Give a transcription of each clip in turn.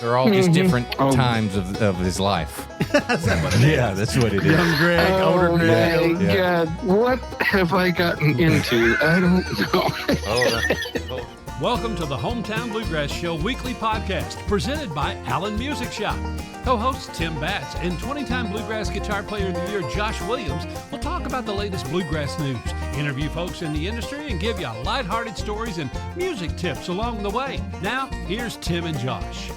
They're all just different times of his life. That's what it is. Yeah, that's what it is. Young Greg, older Greg. My God, what have I gotten into? I don't know. Welcome to the Hometown Bluegrass Show weekly podcast presented by Allen Music Shop. Co-hosts Tim Batts and 20-time Bluegrass Guitar Player of the Year Josh Williams will talk about the latest bluegrass news, interview folks in the industry, and give you lighthearted stories and music tips along the way. Now, here's Tim and Josh.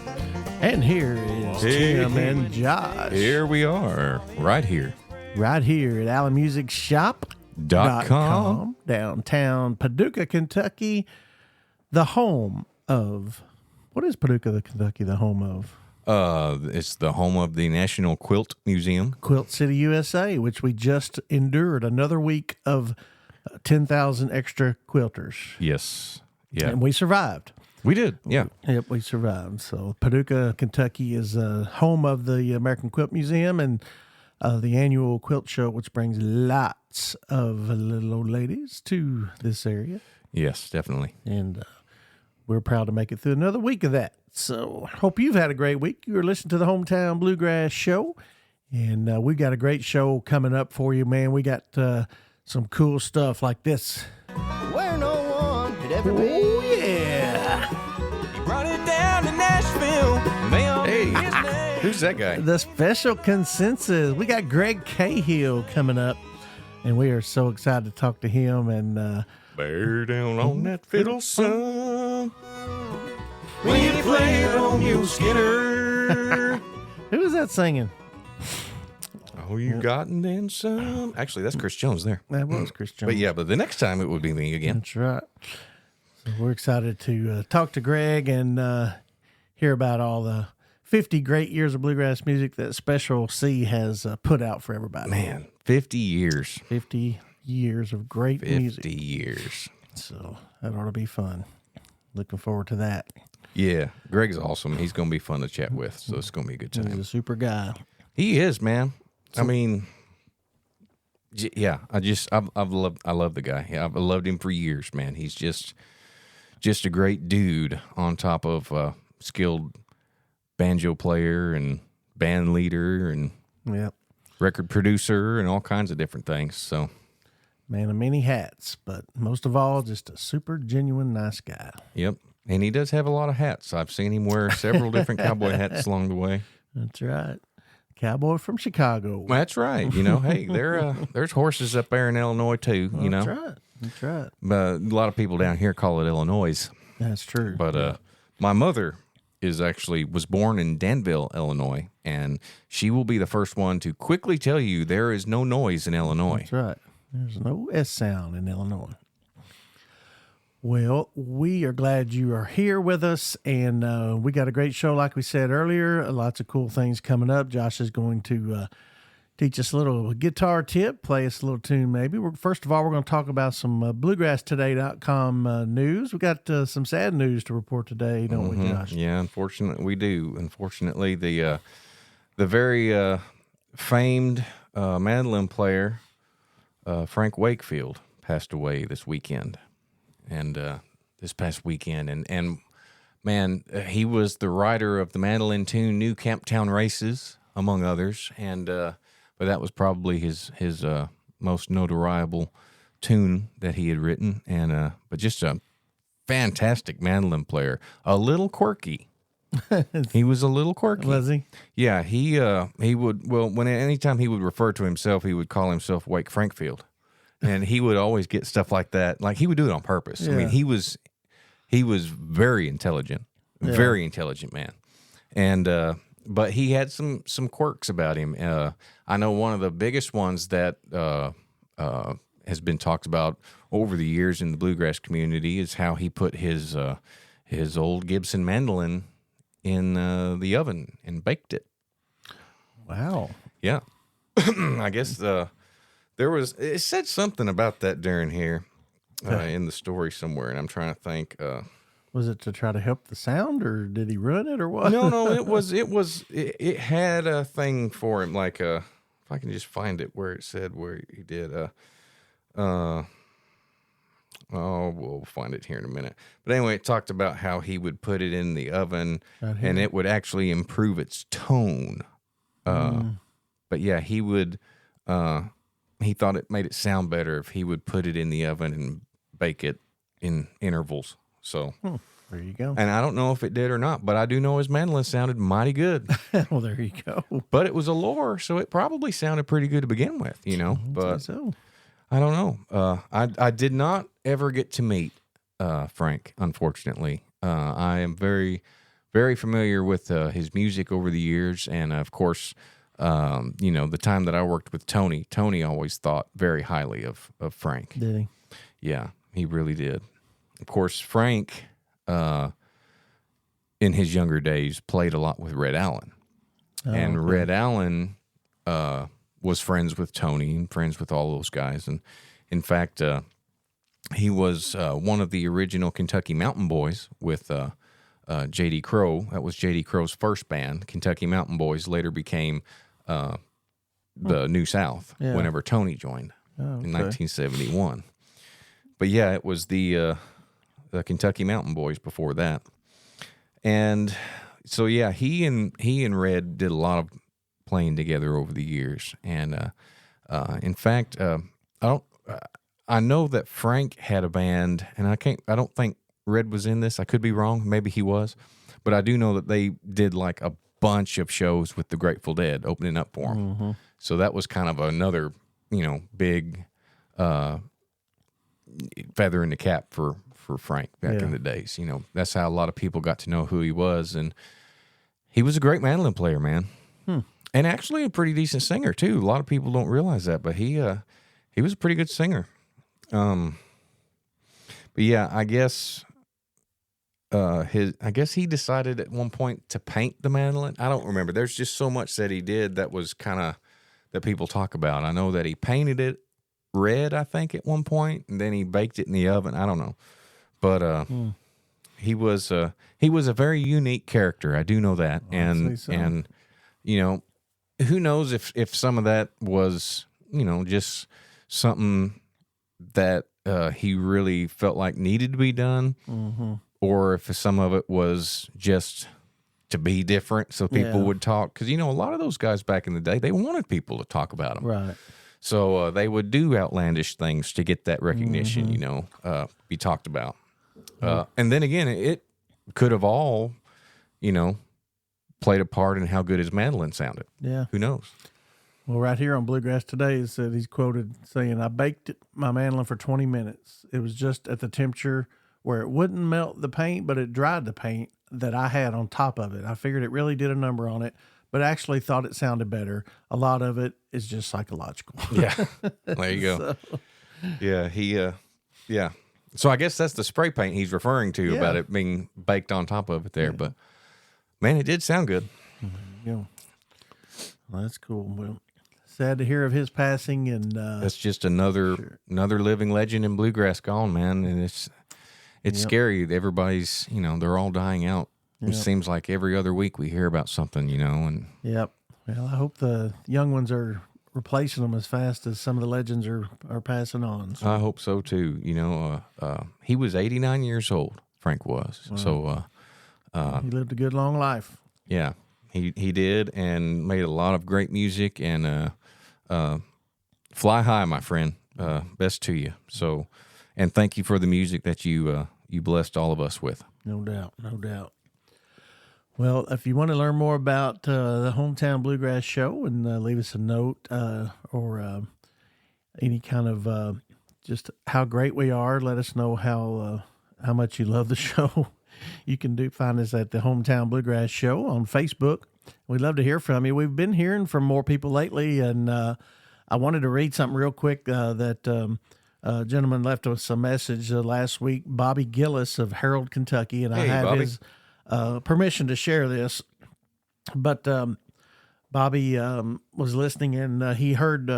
And here is Tim and Josh. Here we are, right here. Right here at AllenMusicShop.com, downtown Paducah, Kentucky. The home of, what is Paducah, Kentucky, the home of? It's the home of the National Quilt Museum. Quilt City, USA, which we just endured another week of 10,000 extra quilters. Yes. Yeah. And we survived. We did. Yeah. Yep, we survived. So Paducah, Kentucky is home of the American Quilt Museum and the annual quilt show, which brings lots of little old ladies to this area. Yes, definitely. And we're proud to make it through another week of that. So hope you've had a great week. You're listening to the Hometown Bluegrass Show, and we've got a great show coming up for you, man. We got some cool stuff like this. Where no one had ever been. Oh, yeah. He brought it down to Nashville. Hey, who's that guy? The Special Consensus. We got Greg Cahill coming up, and we are so excited to talk to him. And Bear down on that fiddle, son. When you play it on Mule Skinner. who is that singing? Oh, you got and then some. Actually, that's Chris Jones there. That was Chris Jones. But yeah, but the next time it would be me again. That's right. So we're excited to talk to Greg and hear about all the 50 great years of bluegrass music that Special C has put out for everybody. Man, 50 years. 50 years of great 50 music. years. So that ought to be fun. Looking forward to that. Yeah, Greg's awesome. He's going to be fun to chat with, so it's going to be a good He's time. a super guy. He is, man. I mean, yeah. I love the guy. Yeah, I've loved him for years, man. He's just a great dude on top of skilled banjo player and band leader and Yep. record producer and all kinds of different things. So, Man of many hats, but most of all, just a super genuine nice guy. yep. And he does have a lot of hats. I've seen him wear several different cowboy hats along the way. That's right. Cowboy from Chicago. That's right. You know, hey, there's horses up there in Illinois too. You know, That's right. That's right. but a lot of people down here call it Illinois. That's true. But my mother was born in Danville, Illinois, and she will be the first one to quickly tell you there is no noise in Illinois. That's right. There's no S sound in Illinois. Well, we are glad you are here with us, and we got a great show, like we said earlier. Lots of cool things coming up. Josh is going to teach us a little guitar tip, play us a little tune maybe. First of all, we're going to talk about some BluegrassToday.com news. We got some sad news to report today, don't we, Josh? Yeah, unfortunately, we do. Unfortunately, the very famed mandolin player Frank Wakefield passed away this weekend. And this past weekend, and man, he was the writer of the mandolin tune "New Camptown Races," among others, and but that was probably his most notoriable tune that he had written, and but just a fantastic mandolin player, a little quirky. He was a little quirky. Was he? Yeah, he would anytime he would refer to himself, he would call himself Wake Frankfield. And he would always get stuff like that. Like he would do it on purpose. Yeah. I mean, he was very intelligent man. And but he had some quirks about him. I know one of the biggest ones that has been talked about over the years in the bluegrass community is how he put his old Gibson mandolin in the oven and baked it. Wow. Yeah, I guess. It said something about that during here in the story somewhere, and I'm trying to think. Was it to try to help the sound, or did he ruin it, or what? No, it had a thing for him, like if I can just find it where it said where he did. Oh, we'll find it here in a minute. But anyway, it talked about how he would put it in the oven and it would actually improve its tone. But yeah, he would, he thought it made it sound better if he would put it in the oven and bake it in intervals. So there you go. And I don't know if it did or not, but I do know his mandolin sounded mighty good. Well, there you go. But it was a lower, so it probably sounded pretty good to begin with, you know. But so. I don't know. I did not ever get to meet Frank, unfortunately. I am very, very familiar with his music over the years, and of course, you know, the time that I worked with Tony always thought very highly of Frank. Did he? Yeah, he really did. Of course, Frank, in his younger days, played a lot with Red Allen. And Red Allen was friends with Tony and friends with all those guys. And in fact, he was one of the original Kentucky Mountain Boys with J.D. Crowe. That was J.D. Crowe's first band. Kentucky Mountain Boys later became the New South whenever Tony joined in 1971. But yeah, it was the Kentucky Mountain Boys before that. And so yeah, he and Red did a lot of playing together over the years. And in fact, I know that Frank had a band, and I don't think Red was in this. I could be wrong. Maybe he was. But I do know that they did like a bunch of shows with the Grateful Dead opening up for them. Mm-hmm. So that was kind of another, you know, big feather in the cap for Frank back in the days. You know, that's how a lot of people got to know who he was. And he was a great mandolin player, man. And actually a pretty decent singer too. A lot of people don't realize that, but he was a pretty good singer. But yeah, I guess he decided at one point to paint the mandolin. I don't remember. There's just so much that he did that was kind of that people talk about. I know that he painted it red, I think, at one point, and then he baked it in the oven. I don't know, but he was a very unique character. I do know that, and you know, who knows if some of that was, you know, just something that he really felt like needed to be done, or if some of it was just to be different so people would talk. Because, you know, a lot of those guys back in the day, they wanted people to talk about them. Right. So they would do outlandish things to get that recognition, you know, be talked about. And then again, it could have all, you know, played a part in how good his mandolin sounded. Yeah. Who knows? Well, right here on Bluegrass Today, it said he's quoted saying, "I baked my mandolin for 20 minutes. It was just at the temperature where it wouldn't melt the paint, but it dried the paint that I had on top of it. I figured it really did a number on it, but actually thought it sounded better. A lot of it is just psychological." Yeah. There you go. Yeah. Yeah. So I guess that's the spray paint he's referring to about it being baked on top of it there. But, man, it did sound good. Yeah. Well, that's cool. Well, sad to hear of his passing, and that's just another living legend in bluegrass gone, man. And it's scary. Everybody's, you know, they're all dying out. It seems like every other week we hear about something, you know. And well, I hope the young ones are replacing them as fast as some of the legends are passing on. So. I hope so too. You know, he was 89 years old. Frank was. Wow. So he lived a good long life. Yeah, he did, and made a lot of great music. And fly high, my friend. Best to you. So, and thank you for the music that you blessed all of us with. No doubt, no doubt. Well, if you want to learn more about the Hometown Bluegrass Show, and leave us a note or any kind of just how great we are, let us know how much you love the show. You can find us at the Hometown Bluegrass Show on Facebook. We'd love to hear from you. We've been hearing from more people lately, and I wanted to read something real quick that a gentleman left us a message last week, Bobby Gillis of Harold, Kentucky, and I have his permission to share this. But Bobby was listening, and he heard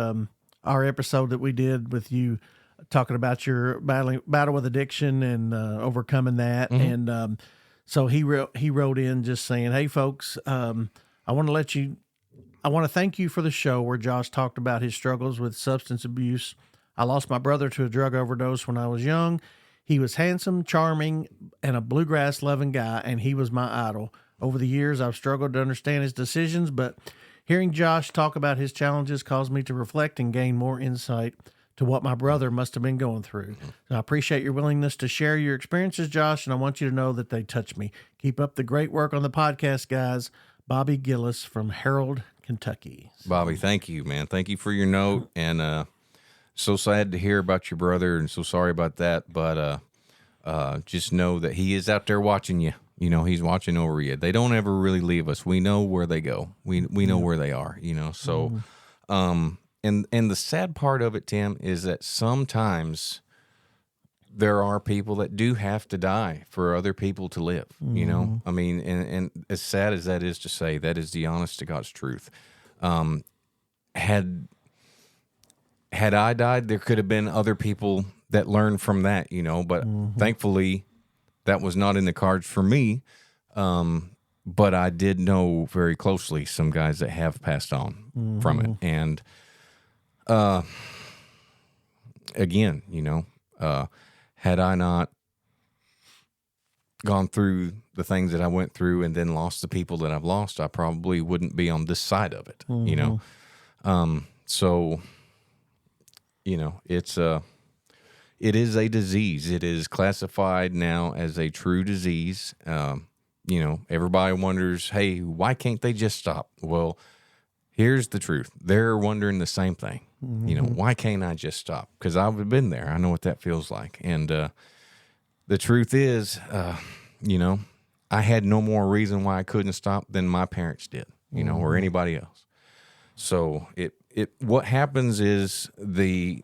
our episode that we did with you talking about your battle with addiction and overcoming that. Mm-hmm. And so he wrote in just saying, "Hey folks, I want to thank you for the show where Josh talked about his struggles with substance abuse. I lost my brother to a drug overdose when I was young, He was handsome, charming, and a bluegrass loving guy, and he was my idol. Over the years, I've struggled to understand his decisions, but hearing Josh talk about his challenges caused me to reflect and gain more insight to what my brother must have been going through. So I appreciate your willingness to share your experiences, Josh, and I want you to know that they touch me. Keep up the great work on the podcast, guys. Bobby Gillis from Harold, Kentucky. Bobby, thank you, man. Thank you for your note, and so sad to hear about your brother, and so sorry about that, but just know that he is out there watching you. You know, he's watching over you. They don't ever really leave us. We know where they go. We know where they are, you know. So and the sad part of it, Tim, is that sometimes there are people that do have to die for other people to live, you know. I mean, and as sad as that is to say, that is the honest to God's truth. Had I died, there could have been other people that learned from that, you know, but thankfully that was not in the cards for me. But I did know very closely some guys that have passed on from it. And again, you know, had I not gone through the things that I went through and then lost the people that I've lost, I probably wouldn't be on this side of it, you know? So, you know, it is a disease. It is classified now as a true disease. You know, everybody wonders, hey, why can't they just stop? Well, here's the truth. They're wondering the same thing. You know, why can't I just stop? Because I've been there. I know what that feels like. And the truth is, you know, I had no more reason why I couldn't stop than my parents did, you know, or anybody else. So what happens is the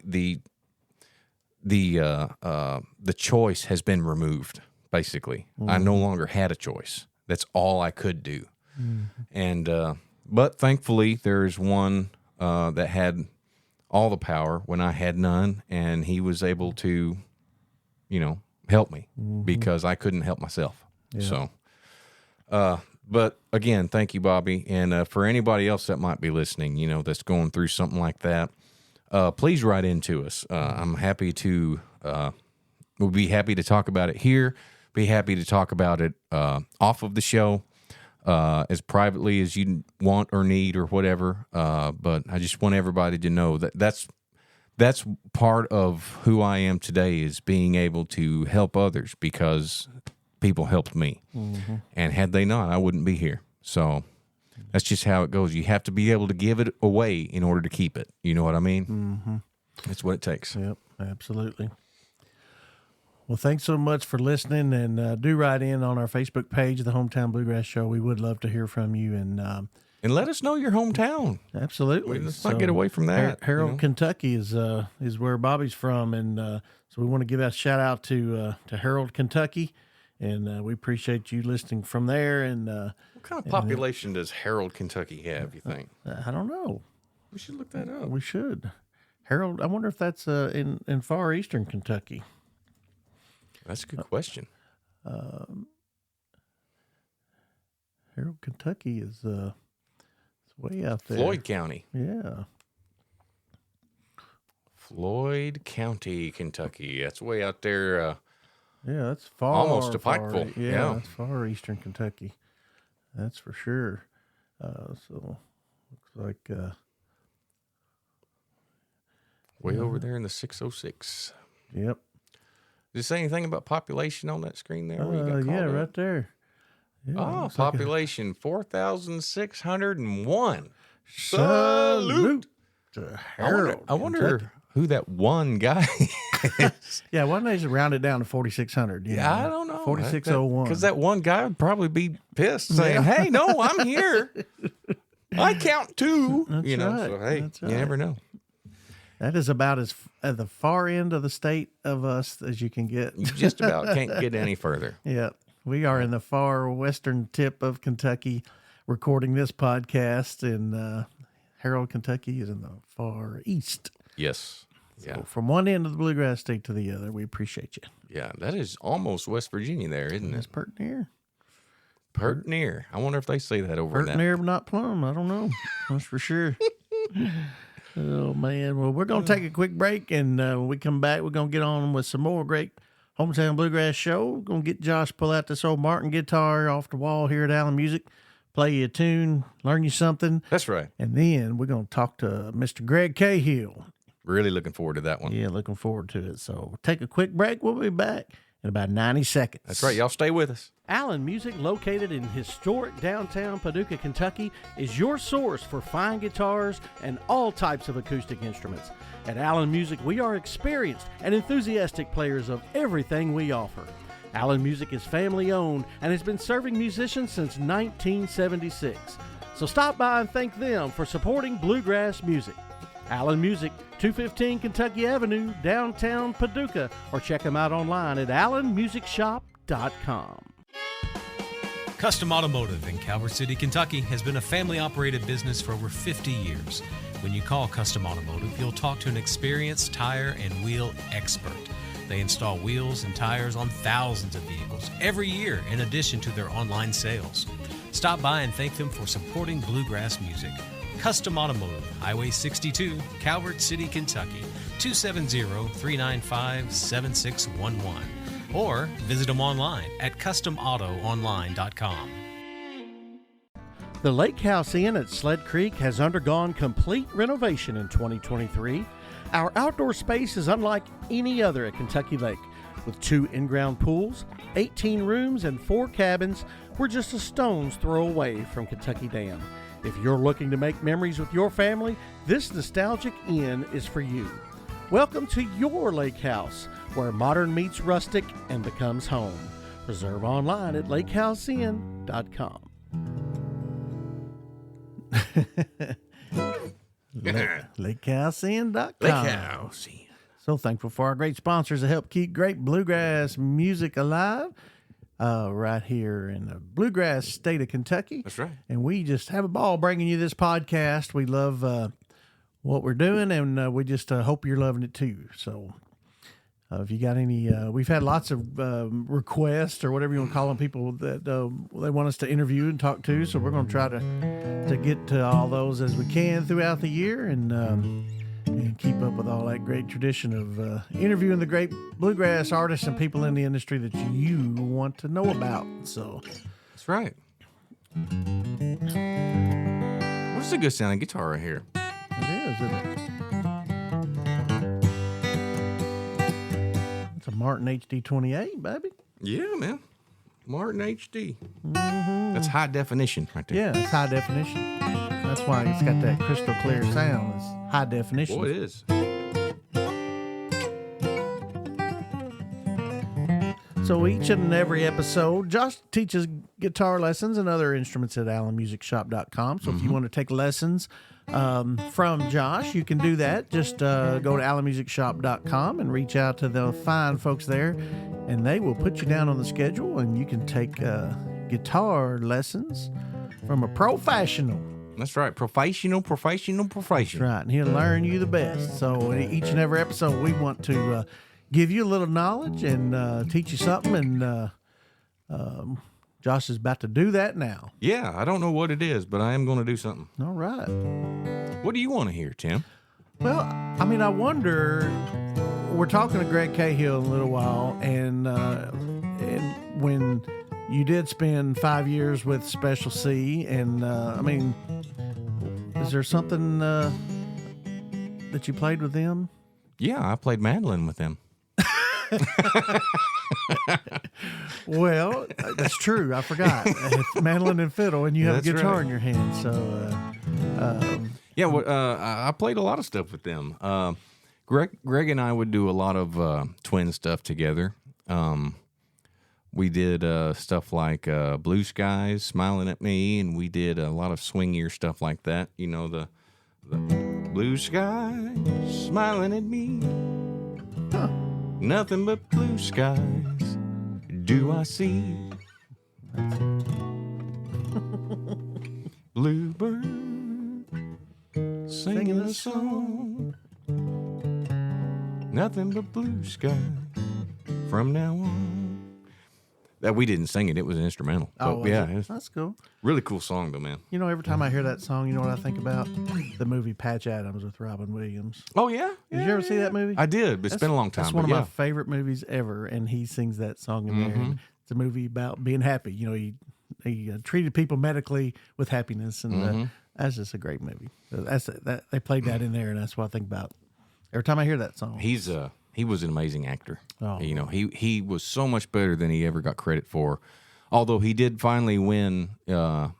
choice has been removed, basically. I no longer had a choice. That's all I could do. And but thankfully there's one that had all the power when I had none, and he was able to, you know, help me because I couldn't help myself. So but again, thank you, Bobby. And for anybody else that might be listening, you know, that's going through something like that, please write into us. I'm happy to, we'll be happy to talk about it here, be happy to talk about it off of the show, as privately as you want or need or whatever. But I just want everybody to know that that's part of who I am today, is being able to help others because people helped me. And had they not, I wouldn't be here. So that's just how it goes. You have to be able to give it away in order to keep it. You know what I mean? That's what it takes. Yep, absolutely. Well, thanks so much for listening, and do write in on our Facebook page, the Hometown Bluegrass Show. We would love to hear from you, and let us know your hometown. Absolutely. Let's not get away from that. Harold, you know? Kentucky is where Bobby's from, and so we want to give a shout out to Harold, Kentucky, and we appreciate you listening from there. And what kind of population does Harold, Kentucky have, you think? I don't know. We should look that up. We should. Harold, I wonder if that's in far eastern Kentucky. That's a good question. Harold, Kentucky is it's way out there. Floyd County. Yeah. Floyd County, Kentucky. That's way out there. Yeah, that's far. Almost to Pikeville. Yeah. That's far eastern Kentucky. That's for sure. So looks like way over there in the 606. Yep. Does it say anything about population on that screen there? where you got yeah, called right up? there. Yeah, Oh, population 4,601. Salute to Harold. I wonder who that one guy is. Yeah, why don't they just round it down to 4,600? Yeah, I don't know. 4,601. Because that one guy would probably be pissed saying, hey, no, I'm here. I count too. That's you know, right. so hey, That's you right. never know. That is about as at the far end of the state of us as you can get. You just about can't get any further. Yeah, we are in the far western tip of Kentucky recording this podcast, and Harold, Kentucky is in the far east. Yes. Yeah. So from one end of the bluegrass state to the other, we appreciate you. Yeah. That is almost West Virginia there, isn't It's it? pert near. Pert near. I wonder if they say that over Pert in that. near, but not plumb. I don't know. That's for sure. Oh, man. Well, we're going to take a quick break, and when we come back, we're going to get on with some more great Hometown Bluegrass Show. We're going to get Josh pull out this old Martin guitar off the wall here at Allen Music, play you a tune, learn you something. That's right. And then we're going to talk to Mr. Greg Cahill. Really looking forward to that one. Yeah, looking forward to it. So we'll take a quick break. We'll be back in about 90 seconds. That's right. Y'all stay with us. Allen Music, located in historic downtown Paducah, Kentucky, is your source for fine guitars and all types of acoustic instruments. At Allen Music, we are experienced and enthusiastic players of everything we offer. Allen Music is family-owned and has been serving musicians since 1976. So stop by and thank them for supporting bluegrass music. Allen Music, 215 Kentucky Avenue, downtown Paducah, or check them out online at allenmusicshop.com. Custom Automotive in Calvert City, Kentucky has been a family-operated business for over 50 years. When you call Custom Automotive, you'll talk to an experienced tire and wheel expert. They install wheels and tires on thousands of vehicles every year in addition to their online sales. Stop by and thank them for supporting bluegrass music. Custom Automotive, Highway 62, Calvert City, Kentucky, 270-395-7611. Or visit them online at customautoonline.com. The Lake House Inn at Sled Creek has undergone complete renovation in 2023. Our outdoor space is unlike any other at Kentucky Lake. With 2 in-ground pools, 18 rooms, and 4 cabins, we're just a stone's throw away from Kentucky Dam. If you're looking to make memories with your family, this nostalgic inn is for you. Welcome to your lake house, where modern meets rustic and becomes home. Reserve online at lakehouseinn.com. lakehouseinn.com. Lake House. So thankful for our great sponsors that help keep great bluegrass music alive right here in the bluegrass state of Kentucky. That's right. And we just have a ball bringing you this podcast. We love what we're doing, and we just hope you're loving it too. So if you got any, we've had lots of requests or whatever you want to call them, people that they want us to interview and talk to. So we're going to try to get to all those as we can throughout the year, and keep up with all that great tradition of interviewing the great bluegrass artists and people in the industry that you want to know about. So That's right. What's a good sounding guitar right here? it is, isn't it? It's a Martin HD 28, baby. Yeah, man. Martin HD. That's high definition right there. Yeah, it's high definition. That's why it's got that crystal clear sound. It's high definition. Boy, it is. So each and every episode, Josh teaches guitar lessons and other instruments at allenmusicshop.com. So if you want to take lessons from Josh, you can do that. Just go to allenmusicshop.com and reach out to the fine folks there, and they will put you down on the schedule, and you can take guitar lessons from a professional. That's right. Professional. That's right, and he'll learn you the best. So each and every episode, we want to give you a little knowledge and teach you something, and Josh is about to do that now. Yeah, I don't know what it is, but I am going to do something. All right. What do you want to hear, Tim? Well, I mean, I wonder, we're talking to Greg Cahill in a little while, and when you did spend 5 years with Special C, and I mean, is there something that you played with them? Yeah, I played mandolin with them. Well, that's true. I forgot. It's mandolin and fiddle, and you have a That's guitar right. in your hand. So, Yeah, well, I played a lot of stuff with them. Greg and I would do a lot of twin stuff together. We did stuff like Blue Skies, Smiling at Me, and we did a lot of swingier stuff like that. You know, the blue skies smiling at me. Huh. Nothing but blue skies do I see. Bluebird singing a song. Nothing but blue skies from now on. That we didn't sing it; it was an instrumental. Oh, But, yeah, it's that's cool. really cool song though, man. You know, every time I hear that song, you know what I think about? The movie Patch Adams with Robin Williams. Oh yeah, Did you ever see that movie? I did, but it's been a long time. That's one of but my yeah. favorite movies ever, and he sings that song in there. And it's a movie about being happy. You know, he treated people medically with happiness, and that's just a great movie. They played that in there, and that's what I think about every time I hear that song. He was an amazing actor. Oh. You know, he was so much better than he ever got credit for. Although he did finally win an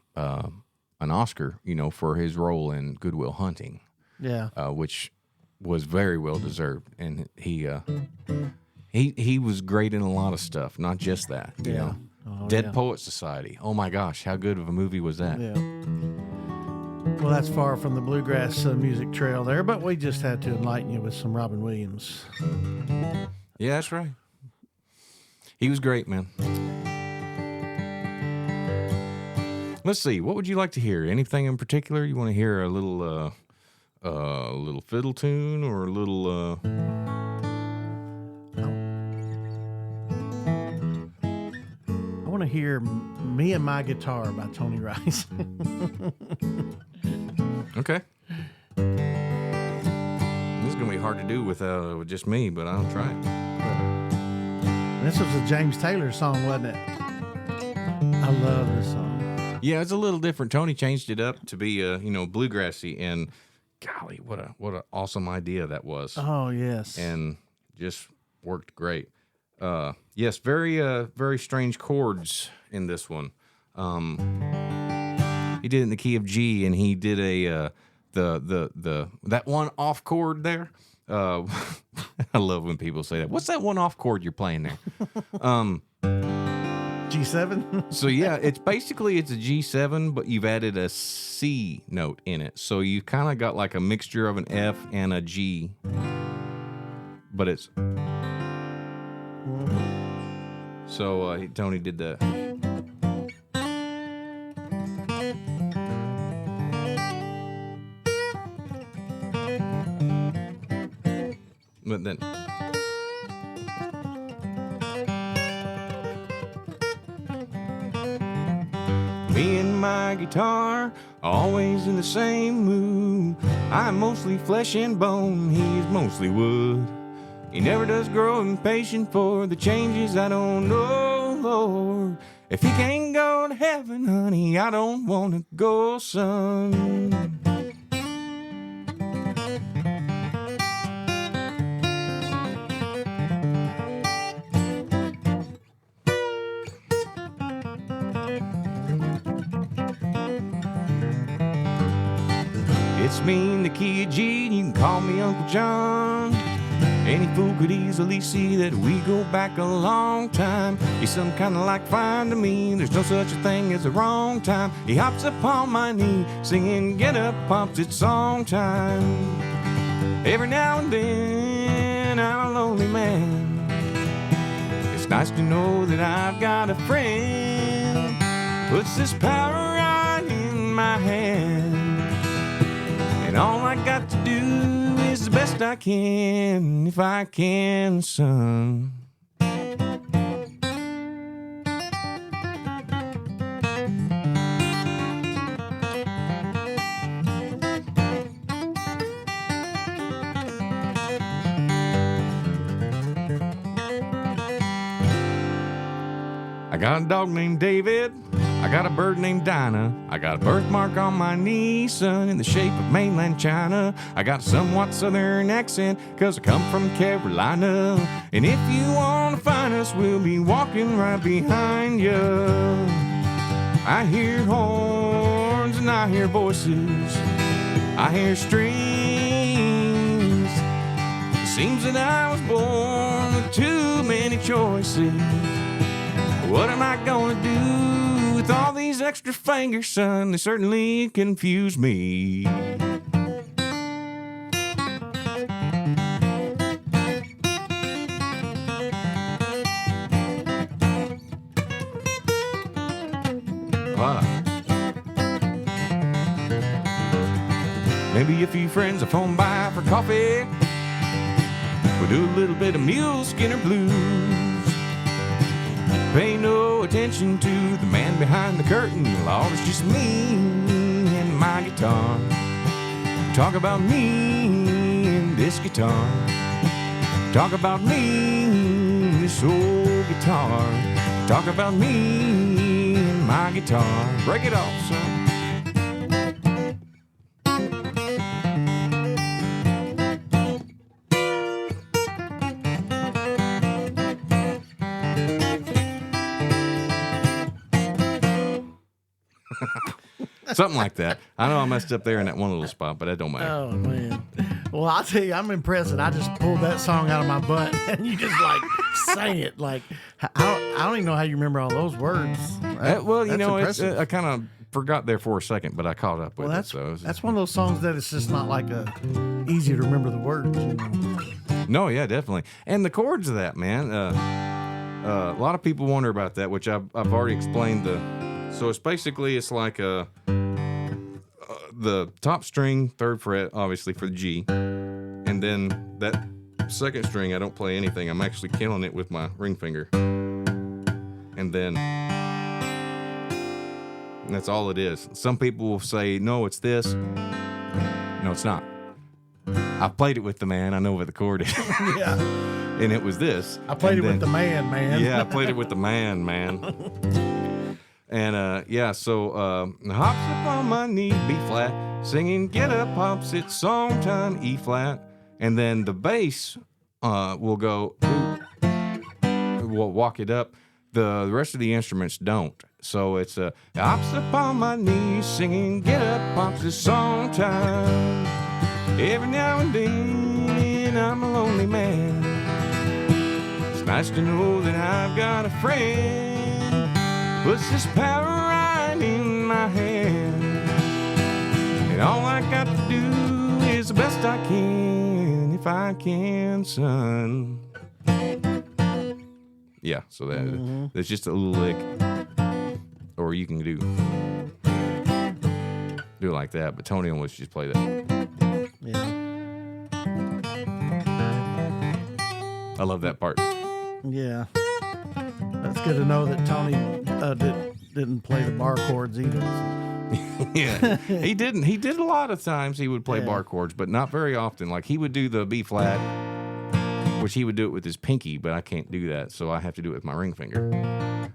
Oscar, you know, for his role in Good Will Hunting, Yeah. which was very well deserved. And he was great in a lot of stuff, not just that. You Yeah. know, Oh, Dead yeah. Poet Society. Oh my gosh, how good of a movie was that? Yeah. Well, that's far from the bluegrass music trail there, but we just had to enlighten you with some Robin Williams. Yeah, that's right. He was great, man. Let's see. What would you like to hear? Anything in particular? You want to hear a little fiddle tune or a little? I want to hear "Me and My Guitar" by Tony Rice. Okay. This is gonna be hard to do with just me, but I'll try it. This was a James Taylor song, wasn't it? I love this song. Yeah, it's a little different. Tony changed it up to be bluegrassy, and golly, what a awesome idea that was. Oh yes. And just worked great. Yes, very strange chords in this one. He did it in the key of G, and he did that one off chord there. I love when people say that. What's that one off chord you're playing there? G7. So yeah, it's a G7, but you've added a C note in it. So you kind of got like a mixture of an F and a G. But it's so Tony did that. But then me and my guitar, always in the same mood. I'm mostly flesh and bone, he's mostly wood. He never does grow impatient for the changes I don't know, Lord. If he can't go to heaven, honey, I don't want to go, son. It's me in the key of G, you can call me Uncle John. Any fool could easily see that we go back a long time. He's some kind of like fine to me, there's no such a thing as a wrong time. He hops upon my knee, singing get up, pops, it's song time. Every now and then I'm a lonely man. It's nice to know that I've got a friend. Puts this power right in my hand. And all I got to do is the best I can, if I can, son. I got a dog named David. I got a bird named Dinah. I got a birthmark on my knee, son, in the shape of mainland China. I got a somewhat southern accent, 'cause I come from Carolina. And if you want to find us, we'll be walking right behind you. I hear horns and I hear voices. I hear strings. It seems that I was born with too many choices. What am I gonna do with all these extra fingers, son? They certainly confuse me. Maybe a few friends will phone by for coffee. We'll do a little bit of Mule Skinner blues. Pay no attention to the man behind the curtain. Lord, it's just me and my guitar. Talk about me and this guitar. Talk about me and this old guitar. Talk about me and my guitar. Break it off, son. Something like that. I know I messed up there in that one little spot, but that don't matter. Oh, man. Well, I'll tell you, I'm impressed that I just pulled that song out of my butt and you just like sang it. Like, I don't even know how you remember all those words. Well, you know, impressive. I kind of forgot there for a second, but I caught up with Well, it. So that's one of those songs that it's just not like easy to remember the words. You know? No, yeah, definitely. And the chords of that, man. A lot of people wonder about that, which I've already explained. So it's basically, it's like the top string, 3rd fret, obviously for the G, and then that 2nd string, I don't play anything. I'm actually killing it with my ring finger, and then that's all it is. Some people will say, no, it's this. No, it's not. I've played it with the man. I know what the chord is. Yeah. And it was this. I played it with the man. Yeah, I played it with the man. And so hops up on my knee, B flat, singing get up, hops, it's song time, E flat, and then the bass will go, we'll walk it up. The rest of the instruments don't. So it's hops up on my knees, singing get up, hops, it's song time. Every now and then I'm a lonely man. It's nice to know that I've got a friend. Puts this power right in my hand, and all I got to do is the best I can, if I can, son. Yeah, so that's just a little lick, or you can do it like that. But Tony wants you to play that. Yeah. I love that part. Yeah. That's good to know that Tony didn't play the bar chords either. Yeah, he didn't. He did a lot of times. He would play bar chords, but not very often. Like he would do the B flat, which he would do it with his pinky, but I can't do that, so I have to do it with my ring finger.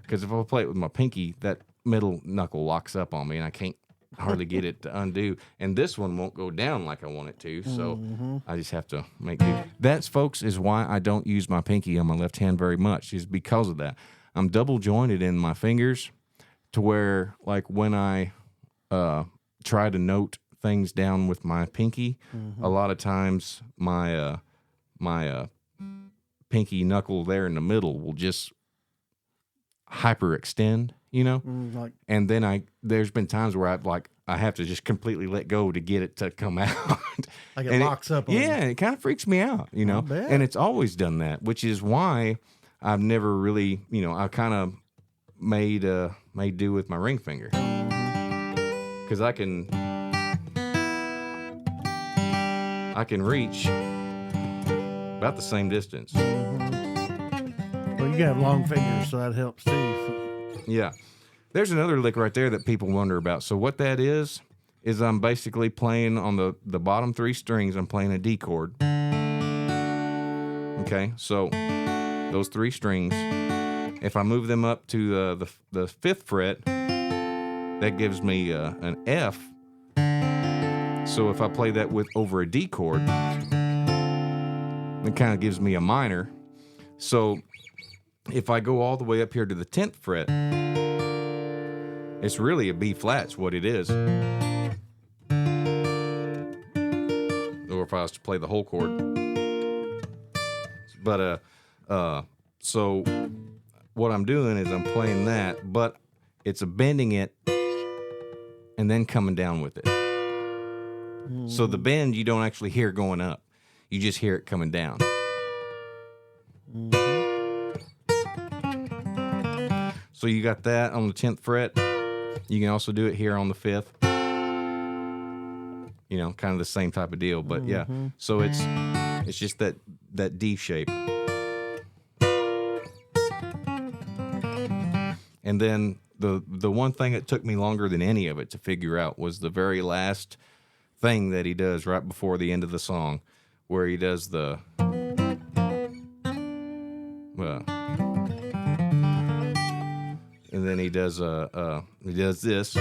Because if I play it with my pinky, that middle knuckle locks up on me, and I can't hardly get it to undo. And this one won't go down like I want it to, so I just have to make do. That's, folks, is why I don't use my pinky on my left hand very much, is because of that. I'm double jointed in my fingers to where, like, when I try to note things down with my pinky, a lot of times my pinky knuckle there in the middle will just hyperextend, you know? And then there's been times where I have to just completely let go to get it to come out. Like it locks up on you. It kind of freaks me out, you know? And it's always done that, which is why I've never really, you know, I kind of made do with my ring finger. Because I can reach about the same distance. Well, you got long fingers, so that helps too. Yeah. There's another lick right there that people wonder about. So what that is I'm basically playing on the bottom 3 strings, I'm playing a D chord. Okay, so those 3 strings, if I move them up to the 5th fret, that gives me an F. So if I play that over a D chord, it kind of gives me a minor. So if I go all the way up here to the 10th fret, it's really a B flat's what it is. Or if I was to play the whole chord. But so what I'm doing is I'm playing that, but it's a bending it and then coming down with it. So the bend you don't actually hear going up. You just hear it coming down. So you got that on the 10th fret. You can also do it here on the 5th. You know, kind of the same type of deal, but yeah. So it's just that D shape. And then the one thing that took me longer than any of it to figure out was the very last thing that he does right before the end of the song, where he does the and then he does this.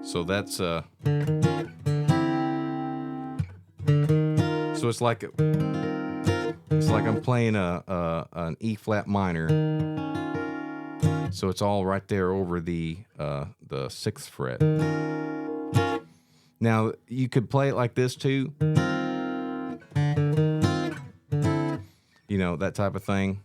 So that's so it's like I'm playing an E flat minor. So it's all right there over the 6th fret. Now you could play it like this too. You know, that type of thing.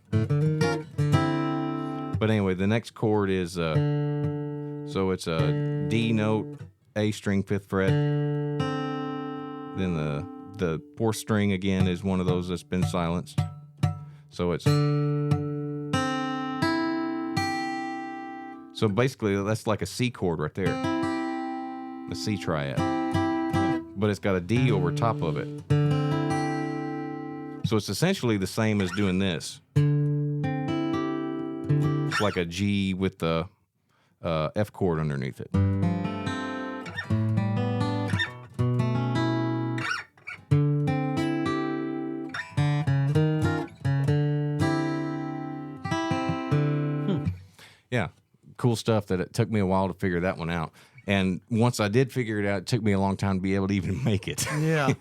But anyway, the next chord is so it's a D note, A string, 5th fret. Then the 4th string again is one of those that's been silenced. So it's so basically that's like a C chord right there, a C triad, but it's got a D over top of it. So it's essentially the same as doing this. It's like a G with the F chord underneath it. Yeah, cool stuff that it took me a while to figure that one out. And once I did figure it out, it took me a long time to be able to even make it. Yeah.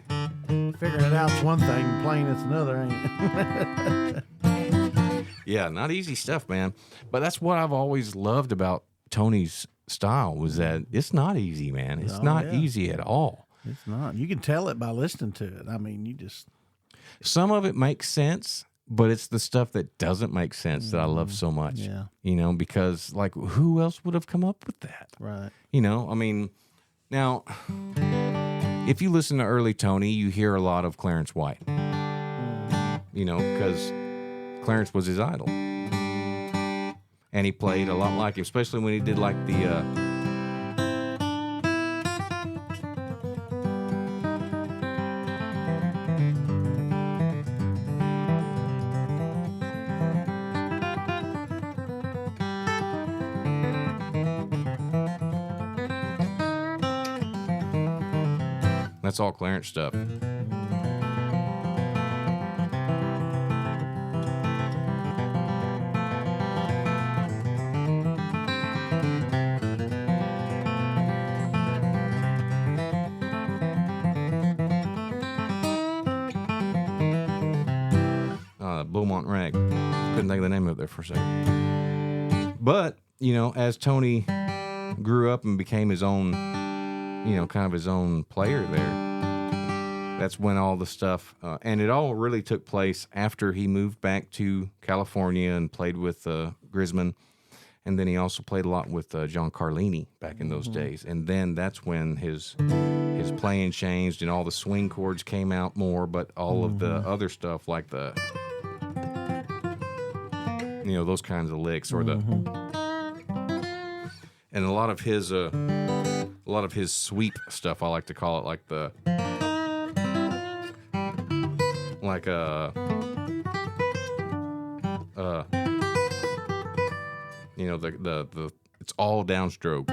Figuring it out's one thing, playing it's another, ain't it? Yeah, not easy stuff, man. But that's what I've always loved about Tony's style, was that it's not easy, man. It's not easy at all. It's not. You can tell it by listening to it. I mean, you just... Some of it makes sense, but it's the stuff that doesn't make sense that I love so much. Yeah. You know, because, like, who else would have come up with that? Right. You know, I mean, now, if you listen to early Tony, you hear a lot of Clarence White. You know, because Clarence was his idol. And he played a lot like him, especially when he did, like, the... That's all Clarence stuff. Beaumont Rag. Couldn't think of the name of it there for a second. But, you know, as Tony grew up and became his own, you know, kind of his own player there, that's when all the stuff, and it all really took place after he moved back to California and played with Grisman. And then he also played a lot with John Carlini back in those days. And then that's when his playing changed and all the swing chords came out more, but all of the other stuff like the, you know, those kinds of licks or the, and a lot of his sweep stuff, I like to call it, like the, like you know, the it's all downstroke,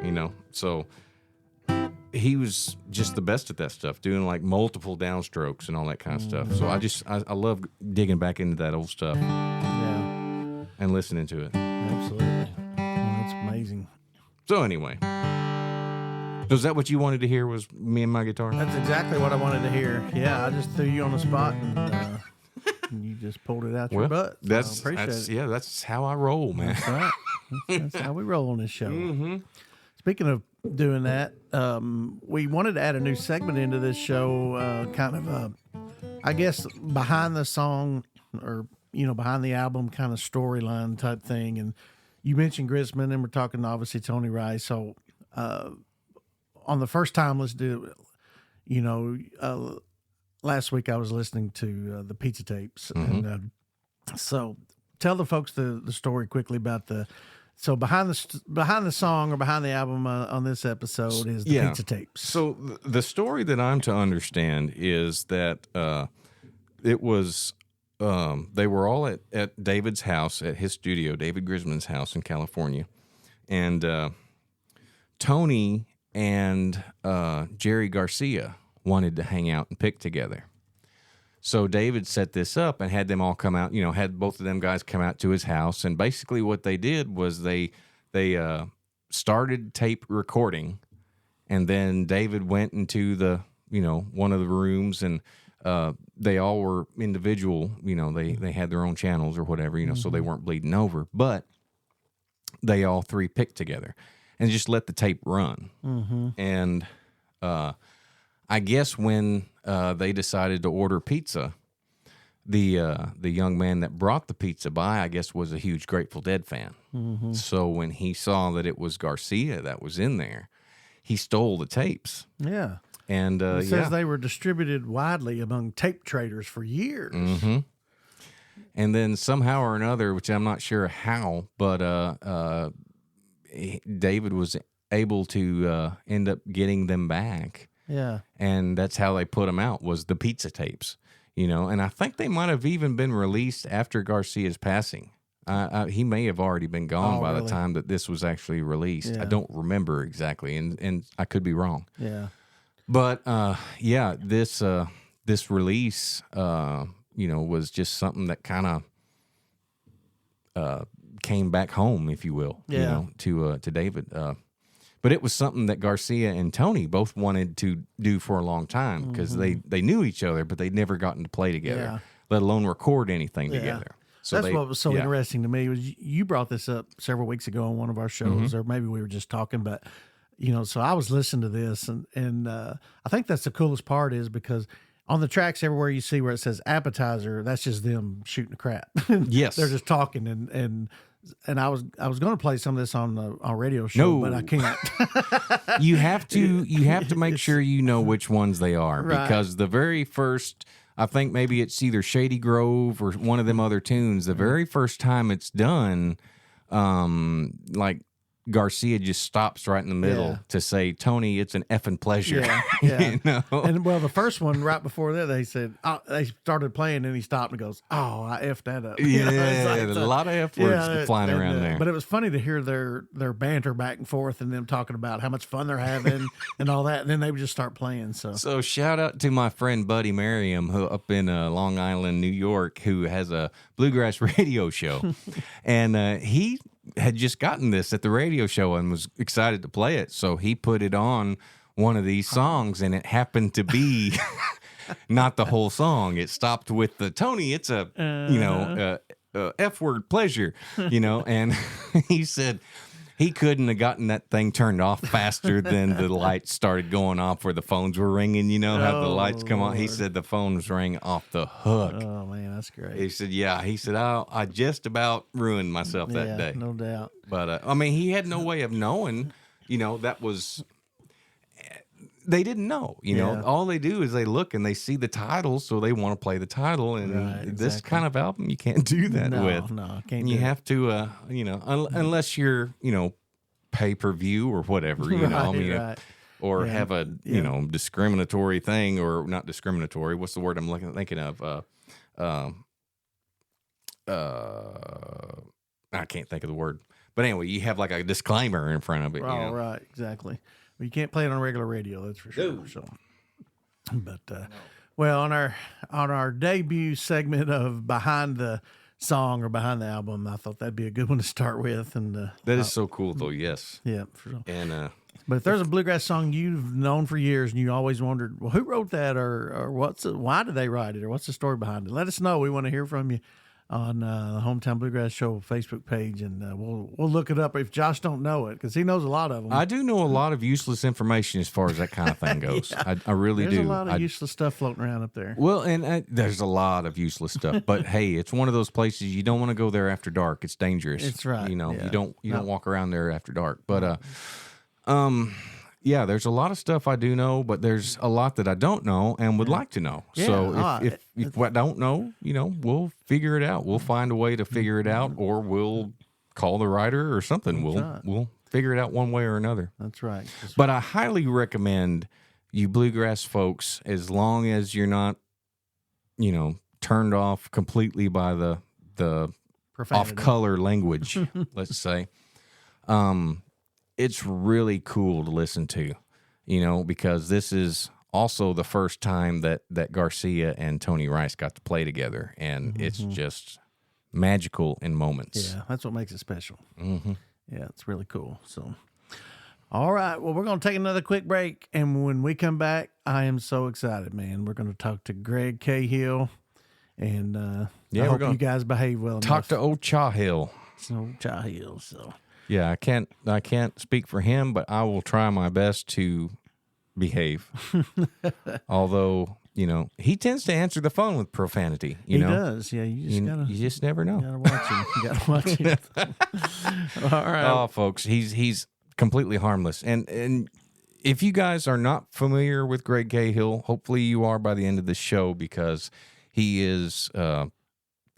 you know, so he was just the best at that stuff, doing like multiple downstrokes and all that kind of stuff. So I love digging back into that old stuff, Yeah. and listening to it. Absolutely. Oh, that's amazing. So anyway, was that what you wanted to hear? Was me and my guitar? That's exactly what I wanted to hear. Yeah, I just threw you on the spot and you just pulled it out your butt. So I appreciate it. Yeah, that's how I roll, man. That's right. That's how we roll on this show. Speaking of doing that, we wanted to add a new segment into this show, kind of I guess behind the song or, you know, behind the album kind of storyline type thing. And you mentioned Grisman, and we're talking obviously Tony Rice. So on the first time, let's do it. You know, last week I was listening to the Pizza Tapes, and so tell the folks the story quickly about the So behind the song or behind the album on this episode is the pizza tapes. So the story that I'm to understand is that it was they were all at David's house, at his studio, David Grisman's house in California, and Tony and Jerry Garcia wanted to hang out and pick together. So David set this up and had them all come out, had both of them guys come out to his house. And basically what they did was they started tape recording, and then David went into the, one of the rooms, and they all were individual, they had their own channels or whatever, so they weren't bleeding over. But they all three picked together and just let the tape run. Mm-hmm. And I guess when they decided to order pizza, the young man that brought the pizza by, I guess, was a huge Grateful Dead fan. Mm-hmm. So when he saw that it was Garcia that was in there, he stole the tapes. Yeah. And it says they were distributed widely among tape traders for years. Mm-hmm. And then somehow or another, which I'm not sure how, but David was able to end up getting them back. Yeah. And that's how they put them out, was the pizza tapes, and I think they might have even been released after Garcia's passing. He may have already been gone by the time that this was actually released. Yeah. I don't remember exactly, and I could be wrong. Yeah. But this release, was just something that kind of came back home, if you will, to David. But it was something that Garcia and Tony both wanted to do for a long time, because they knew each other, but they'd never gotten to play together, let alone record anything together. So that's what was so interesting to me was you brought this up several weeks ago on one of our shows, or maybe we were just talking, but so I was listening to this, and I think that's the coolest part is because on the tracks everywhere you see where it says appetizer, that's just them shooting the crap. Yes, they're just talking and I was going to play some of this on our radio show, but I can't. You have to make sure you know which ones they are, because the very first, I think maybe it's either Shady Grove or one of them other tunes. The very first time it's done, like Garcia just stops right in the middle to say, "Tony, it's an effing pleasure." Yeah. And well, the first one right before that, they said they started playing, and he stopped and goes, "Oh, I effed that up." Yeah, a lot of F words flying around there. But it was funny to hear their banter back and forth, and them talking about how much fun they're having and all that. And then they would just start playing. So shout out to my friend Buddy Merriam, who up in Long Island, New York, who has a bluegrass radio show, and he had just gotten this at the radio show and was excited to play it. So he put it on one of these songs, and it happened to be not the whole song. It stopped with the Tony, it's a, F word pleasure, and he said he couldn't have gotten that thing turned off faster than the lights started going off where the phones were ringing. How the lights come on. He said the phones rang off the hook. Oh man, that's great. He said, I just about ruined myself that day. No doubt. But he had no way of knowing, that was, they didn't know, all they do is they look and they see the title. So they want to play the title, and this kind of album, you can't do that with. No, can't. You have to, unless you're, pay-per-view or whatever, or have a, discriminatory thing, or not discriminatory. What's the word I'm thinking of? I can't think of the word. But anyway, you have like a disclaimer in front of it. Oh, right, exactly. Well, you can't play it on regular radio, that's for sure. No. So, but well, on our debut segment of Behind the Song or Behind the Album, I thought that'd be a good one to start with. And that is so cool, though. Yes. Yeah, for sure. And but if there's a bluegrass song you've known for years and you always wondered, well, who wrote that, or why did they write it, or what's the story behind it? Let us know. We want to hear from you on the Hometown Bluegrass Show Facebook page, and we'll look it up if Josh don't know it, because he knows a lot of them. I do know a lot of useless information as far as that kind of thing goes. I really do. There's a lot of useless stuff floating around up there. Well, and there's a lot of useless stuff, but hey, it's one of those places you don't want to go there after dark. It's dangerous. It's right. You don't walk around there after dark. But yeah, there's a lot of stuff I do know, but there's a lot that I don't know and would like to know. Yeah. So if I don't know, we'll figure it out. We'll find a way to figure it out, or we'll call the writer or something. We'll figure it out one way or another. That's right. But I highly recommend you bluegrass folks, as long as you're not, turned off completely by the Profanity. off-color language, let's say. It's really cool to listen to, because this is also the first time that Garcia and Tony Rice got to play together, and it's just magical in moments. Yeah, that's what makes it special. Mm-hmm. Yeah, it's really cool. So, all right. Well, we're going to take another quick break. And when we come back, I am so excited, man. We're going to talk to Greg Cahill. And I hope you guys behave well enough. Talk to old Cahill. Cahill. So, yeah, I can't speak for him, but I will try my best to behave. Although, he tends to answer the phone with profanity. He does. Yeah, you just never know. Gotta watch him. You gotta watch him. All right. Oh, folks, he's completely harmless. And if you guys are not familiar with Greg Cahill, hopefully you are by the end of the show, because he is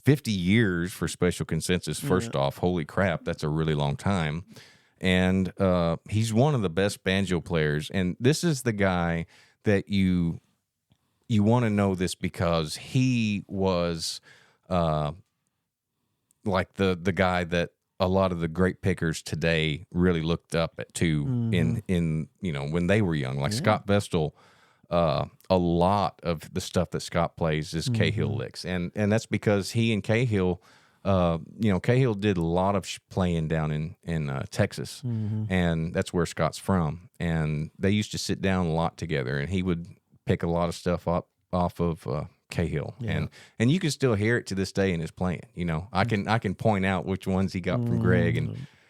50 years for Special Consensus. First off, holy crap, that's a really long time. And he's one of the best banjo players. And this is the guy that you want to know this, because he was like the guy that a lot of the great pickers today really looked up to in when they were young. Like Scott Vestal, a lot of the stuff that Scott plays is Cahill licks, and that's because he and Cahill, Cahill did a lot of playing down in Texas, and that's where Scott's from. And they used to sit down a lot together, and he would pick a lot of stuff up off of Cahill, and you can still hear it to this day in his playing. I can point out which ones he got from Greg,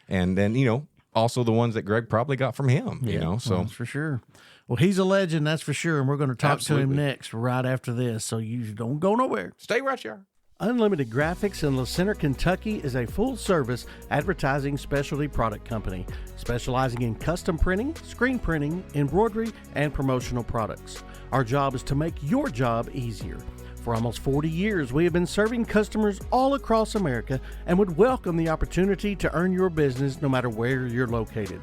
and then also the ones that Greg probably got from him. So that's for sure. Well, he's a legend, that's for sure, and we're going to talk to him next, right after this. So you don't go nowhere. Stay right here. Unlimited Graphics in La Center, Kentucky is a full-service advertising specialty product company specializing in custom printing, screen printing, embroidery, and promotional products. Our job is to make your job easier. For almost 40 years, we have been serving customers all across America and would welcome the opportunity to earn your business no matter where you're located.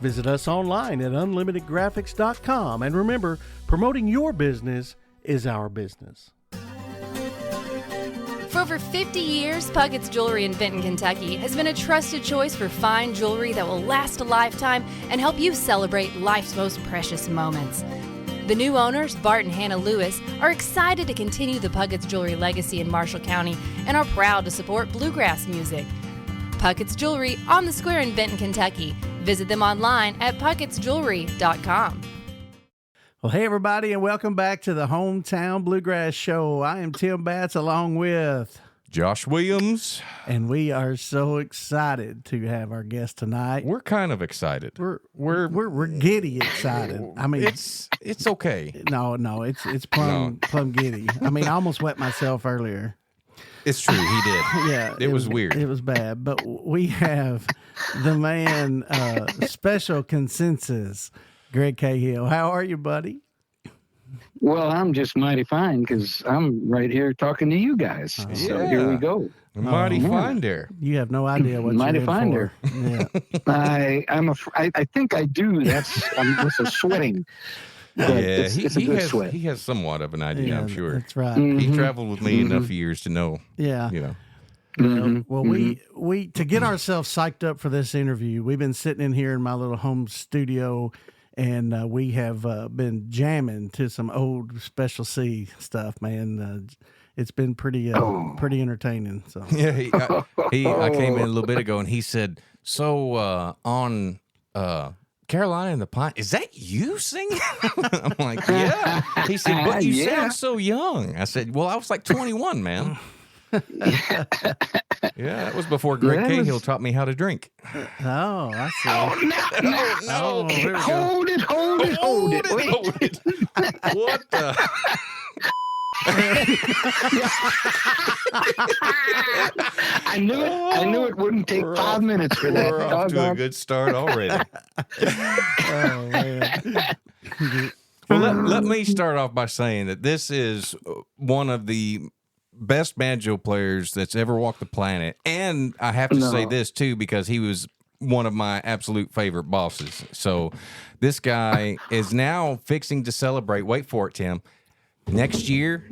Visit us online at unlimitedgraphics.com, and remember, promoting your business is our business. For over 50 years, Puckett's Jewelry in Benton, Kentucky has been a trusted choice for fine jewelry that will last a lifetime and help you celebrate life's most precious moments. The new owners, Bart and Hannah Lewis, are excited to continue the Puckett's Jewelry legacy in Marshall County and are proud to support bluegrass music. Puckett's Jewelry on the Square in Benton, Kentucky. Visit them online at puckettsjewelry.com. Well, hey, everybody, and welcome back to the Hometown Bluegrass Show. I am Tim Batts along with Josh Williams. And we are so excited to have our guest tonight. We're kind of excited. We're giddy excited. I mean, it's okay. No, it's plum giddy. I mean, I almost wet myself earlier. It's true, he did. Yeah, it was weird. It was bad, but we have the man, Special Consensus, Greg Cahill. How are you, buddy? Well, I'm just mighty fine because I'm right here talking to you guys. So here we go. Mighty fine there. You have no idea what mighty you're fine in for. Yeah. I think I do. I'm also sweating. Yeah, it's a good sweat. He has somewhat of an idea, I'm sure. That's right. He traveled with me enough years to know. Yeah. Well, we to get ourselves psyched up for this interview, we've been sitting in here in my little home studio, and we have been jamming to some old Special C stuff, man. It's been pretty entertaining. So yeah, I came in a little bit ago, and he said, "So on Carolina and the Pine, is that you singing?" I'm like, "Yeah." He said, "But you sound so young." I said, "Well, I was like 21, man." Yeah, that was before Greg Cahill taught me how to drink. Oh, I see. No. Hold it. What the? I knew it wouldn't take 5 minutes for that. We're off to a good start already. Oh, man. Well, let me start off by saying that this is one of the best banjo players that's ever walked the planet. And I have to say this, too, because he was one of my absolute favorite bosses. So this guy is now fixing to celebrate. Wait for it, Tim. Next year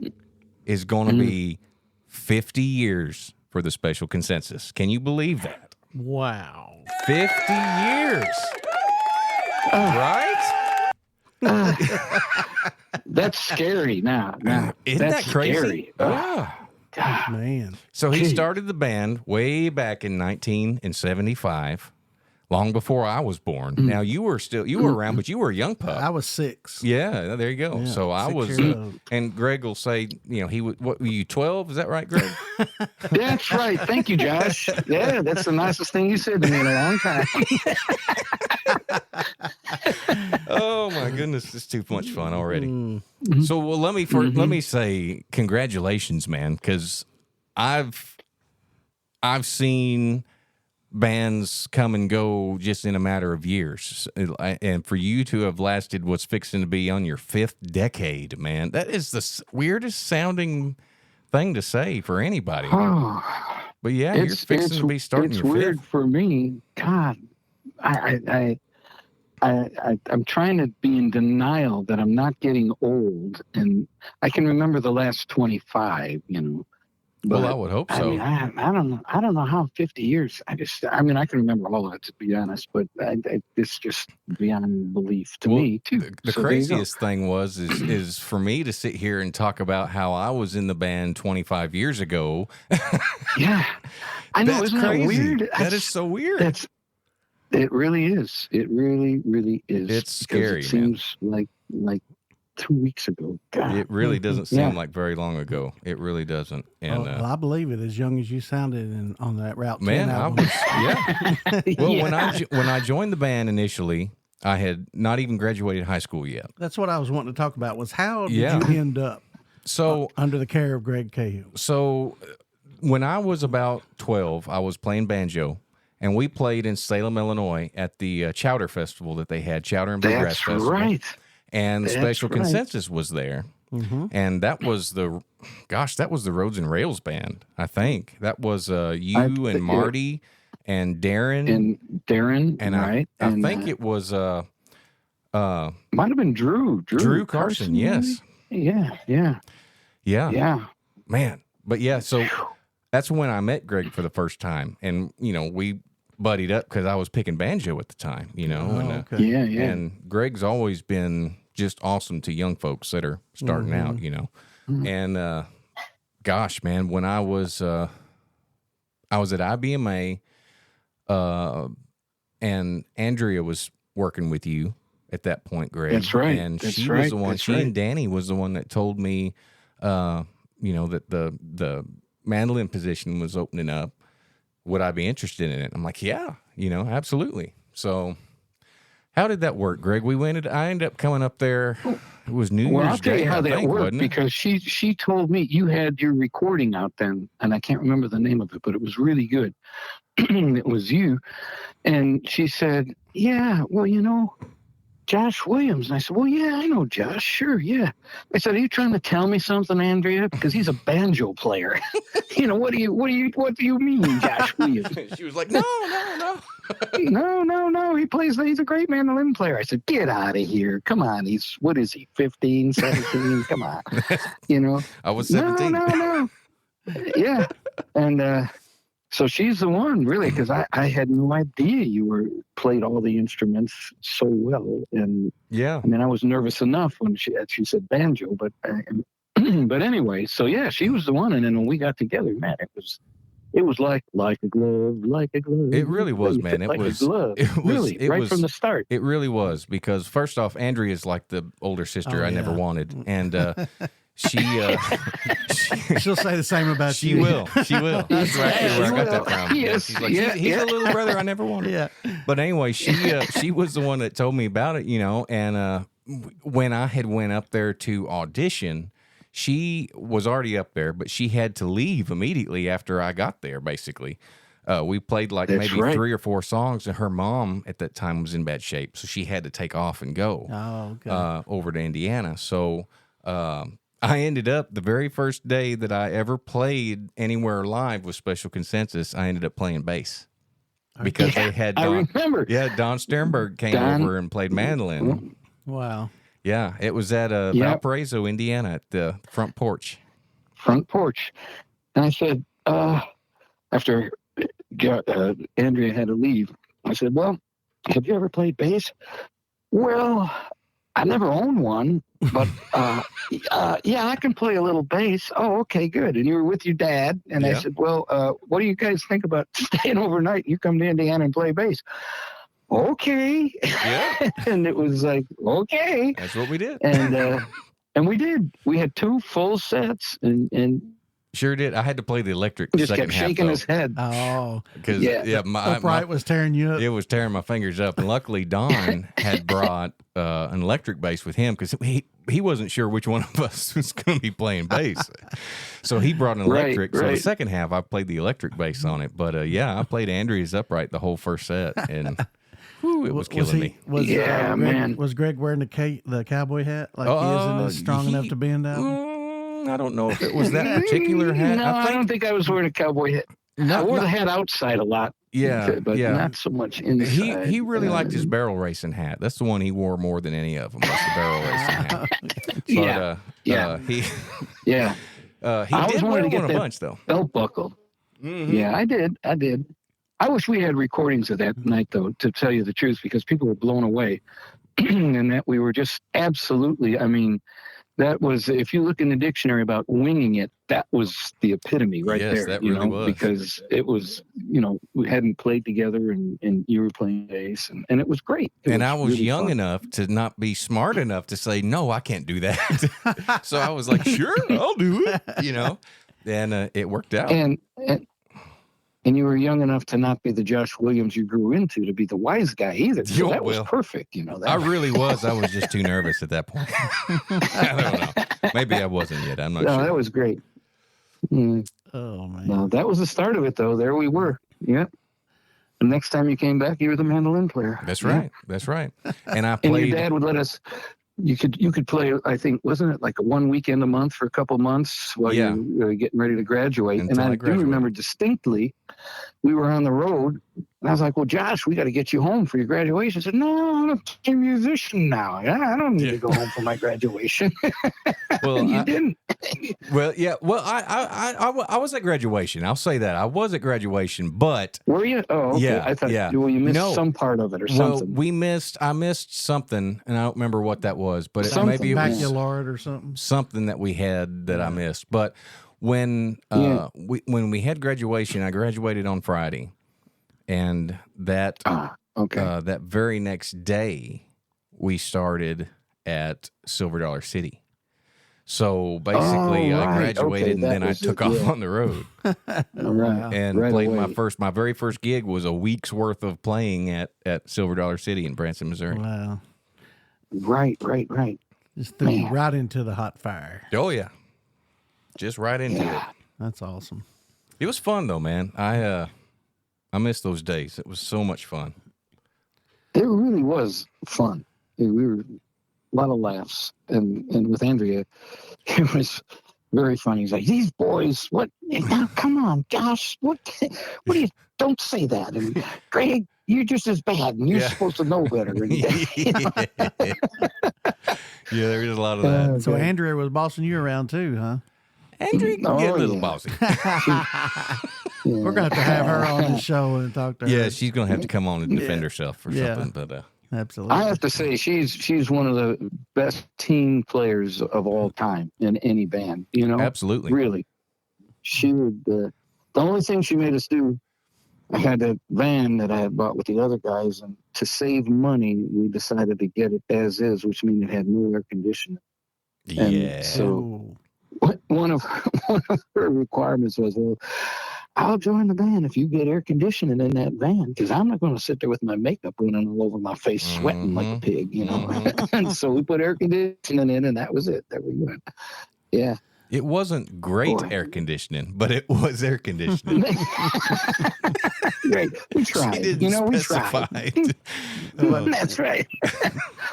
is going to be 50 years for the Special Consensus. Can you believe that? Wow. 50 years. Right? That's scary now. Isn't that's that crazy? Scary. Yeah. God. Man. So he started the band way back in 1975, long before I was born. Now you were around, but you were a young pup. I was 6. Yeah, there you go. Yeah, so I 6 was, years old. and Greg will say, he would. What were you, 12? Is that right, Greg? That's right. Thank you, Josh. Yeah, that's the nicest thing you said to me in a long time. Oh my goodness, it's too much fun already. So well, let me say congratulations, man, because I've seen bands come and go just in a matter of years, and for you to have lasted what's fixing to be on your 5th decade, man, that is the weirdest sounding thing to say for anybody. But yeah, you're fixing to be starting your 5th. It's weird for me. God, I'm trying to be in denial that I'm not getting old, and I can remember the last 25. But, Well, I would hope so. I don't know. I don't know how 50 years. I can remember all of it, to be honest. But it's just beyond belief to me too. The So craziest thing is for me to sit here and talk about how I was in the band 25 years ago. Yeah, I know. That's Isn't crazy. that weird? That is so weird. It really is. It really, really is. It's scary, It seems like 2 weeks ago. God. It really doesn't seem like very long ago. It really doesn't. And Well, I believe it. As young as you sounded on that Route 10 man, album. Well, Yeah. when I joined the band initially, I had not even graduated high school yet. That's what I was wanting to talk about. Was how did Yeah. you end up So under the care of Greg Cahill? So when I was about 12, I was playing banjo, and we played in Salem, Illinois at the Chowder Festival that they had, Chowder and Bluegrass That's Festival. right. And That's Special right. Consensus was there. And that was the Roads and Rails band, I think. That was you and Marty and Darren. And right. I think it was might have been Drew Carson, yes. Yeah. Man. But yeah, so that's when I met Greg for the first time. And, we buddied up because I was picking banjo at the time, Okay. Yeah. And Greg's always been just awesome to young folks that are starting out, And gosh, man, when I was at IBMA, and Andrea was working with you at that point, Greg. That's right. And That's she right. was the one. That's She right. and Danny was the one that told me, that the mandolin position was opening up. Would I be interested in it? I'm like, yeah, absolutely. So, how did that work, Greg? I ended up coming up there. It was New Well, Year's I'll tell Day, you how I that think, worked, wasn't it? because she told me you had your recording out then, and I can't remember the name of it, but it was really good. It was you, and she said, "Yeah, well, Josh Williams." And I said, "Well, yeah, I know Josh. Sure, yeah." I said, "Are you trying to tell me something, Andrea? Because he's a banjo player." What do you mean, Josh Williams? She was like, no. No. He's a great mandolin player. I said, "Get out of here. Come on. What is he, 15, 17? Come on." I was 17. No. Yeah. And so she's the one, really, because I had no idea you played all the instruments so well. And Yeah. I mean, I was nervous enough when she said banjo, but anyway, so yeah, she was the one. And then when we got together, man, it was like a glove, like a glove. It really was, Really man. fit It like was a glove. Really, from the start. It really was, because first off, Andrea's like the older sister I never wanted, and she'll say the same about she you. will. That's exactly where I got that from. Yes, She's like, yeah, he's a little brother I never wanted. Yeah. But anyway, she was the one that told me about it, and when I had went up there to audition, she was already up there, but she had to leave immediately after I got there, basically. We played That's maybe right. 3 or 4 songs, and her mom at that time was in bad shape, so she had to take off and go Oh, okay. over to Indiana. So I ended up the very first day that I ever played anywhere live with Special Consensus. I ended up playing bass because they had I Don. remember. Yeah, Don Sternberg came over and played mandolin. Wow. Yeah, it was at Valparaiso, Indiana, at the front porch. Front porch, and I said, after Andrea had to leave, I said, "Well, have you ever played bass?" "Well, I never owned one, but yeah, I can play a little bass." "Oh, okay, good." "And you were with your dad?" And I said, "Well, what do you guys think about staying overnight? You come to Indiana and play bass." "Okay." Yeah. And it was like, okay. That's what we did. And we did. We had 2 full sets, and Sure did. I had to play the electric just second kept half, shaking though. his head. Oh, Because my upright was tearing you up. It was tearing my fingers up, and luckily Don had brought an electric bass with him because he wasn't sure which one of us was going to be playing bass, so he brought an electric. So the second half, I played the electric bass on it. But I played Andrea's upright the whole first set, and it was killing me. Man. Was Greg wearing the cowboy hat like he isn't as strong enough to bend out? I don't know if it was that particular hat. No, I don't think I was wearing a cowboy hat. I wore the hat outside a lot. But not so much inside. He really liked his barrel racing hat. That's the one he wore more than any of them. Was the barrel racing hat. He did wear one a bunch though. Belt buckle. Mm-hmm. Yeah, I did. I wish we had recordings of that night though, to tell you the truth, because people were blown away, and that we were just absolutely. I mean, that was, if you look in the dictionary about winging it, that was the epitome right there. That really was. Because it was, we hadn't played together, and you were playing bass, and it was great. I was really young enough to not be smart enough to say, no, I can't do that. So I was like, sure, I'll do it, and it worked out. And you were young enough to not be the Josh Williams you grew into, to be the wise guy either. So that was perfect, I really was. I was just too nervous at that point. I don't know. Maybe I wasn't yet. I'm not sure. No, that was great. Oh, man. No, that was the start of it, though. There we were. Yeah. The next time you came back, you were the mandolin player. That's right. That's right. And I played. And your dad would let us. You could play, I think, wasn't it like one weekend a month for a couple months while you were getting ready to graduate? And I do remember distinctly, we were on the road, and I was like, well, Josh, we got to get you home for your graduation. I said, no, I'm a musician now. I don't need to go home for my graduation. Well, and you didn't. Well, yeah. Well, I was at graduation. I'll say that. I was at graduation, but... Were you? Oh, okay. Yeah. I thought, well, you missed some part of it or something. Well, I missed something, and I don't remember what that was, but maybe it was... Baccalaureate or something. Something that we had that I missed. But when we had graduation, I graduated on Friday, and that that very next day we started at Silver Dollar City. So basically, I graduated and then I took off on the road. And played my very first gig was a week's worth of playing at Silver Dollar City in Branson, Missouri. Wow. Right. Just threw right into the hot fire. Oh yeah, just right into it. That's awesome. It was fun though, man. I miss those days. It was so much fun. It really was fun. We were a lot of laughs, and with Andrea, it was very funny. He's like, these boys, what? Now, come on, Josh, what do you? Don't say that. And Greg, you're just as bad, and you're supposed to know better. And, Yeah, there is a lot of that. So Andrea was bossing you around too, huh? Andrea can get a little bossy. We're going to have her on the show and talk to her. Yeah, she's going to have to come on and defend herself or something. But absolutely. I have to say, she's one of the best team players of all time in any band. Absolutely. Really. She would. The only thing she made us do, I had a van that I had bought with the other guys, and to save money, we decided to get it as is, which means it had no air conditioning. Yeah. And so one of her requirements was, well, I'll join the band if you get air conditioning in that van, because I'm not going to sit there with my makeup running all over my face, sweating like a pig, And so we put air conditioning in, and that was it. There we went. Yeah. It wasn't great air conditioning, but it was air conditioning. Right. We tried. She didn't we specify. tried. That's right.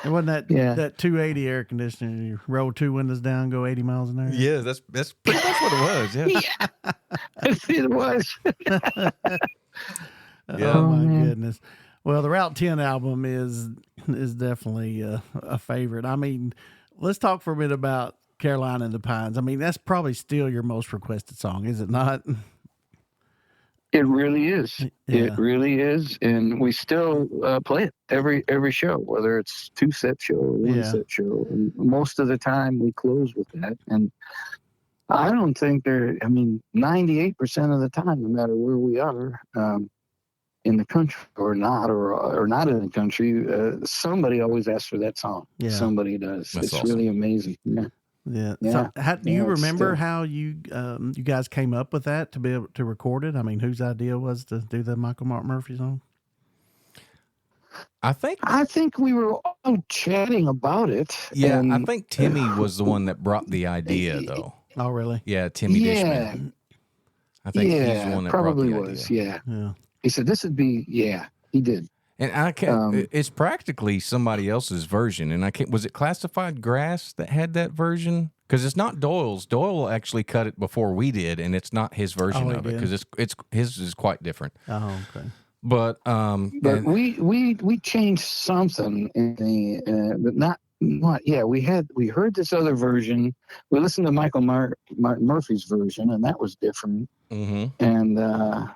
It wasn't that 280 air conditioner. You roll two windows down, go 80 miles an hour. Yeah, that's pretty much what it was. Yeah. It was. Oh my goodness. Well, the Route 10 album is definitely a favorite. I mean, let's talk for a minute about Carolina and the Pines. I mean, that's probably still your most requested song, is it not? It really is. Yeah. It really is, and we still play it every show, whether it's 2-set show or 1-set show. And most of the time, we close with that. And I don't think 98% of the time, no matter where we are in the country or not in the country, somebody always asks for that song. Yeah. Somebody does. That's it's awesome. really amazing. Yeah. Yeah. Yeah. So, do you it's remember still- how you guys came up with that to be able to record it? I mean, whose idea was to do the Michael Martin Murphy song? I think we were all chatting about it. Yeah, and I think Timmy was the one that brought the idea, though. Oh, really? Yeah, Timmy Yeah. Dishman. I think he's the one that probably brought the was. idea. Yeah. He said this would be. Yeah, he did. And I can't. It's practically somebody else's version. And I can't. Was it Classified Grass that had that version? Because it's not Doyle's. Doyle actually cut it before we did, and it's not his version he of it did? because it's his is quite different. Oh, okay. But But we changed something in the but not what. Yeah, we heard this other version. We listened to Michael Martin Murphy's version, and that was different. mhm. And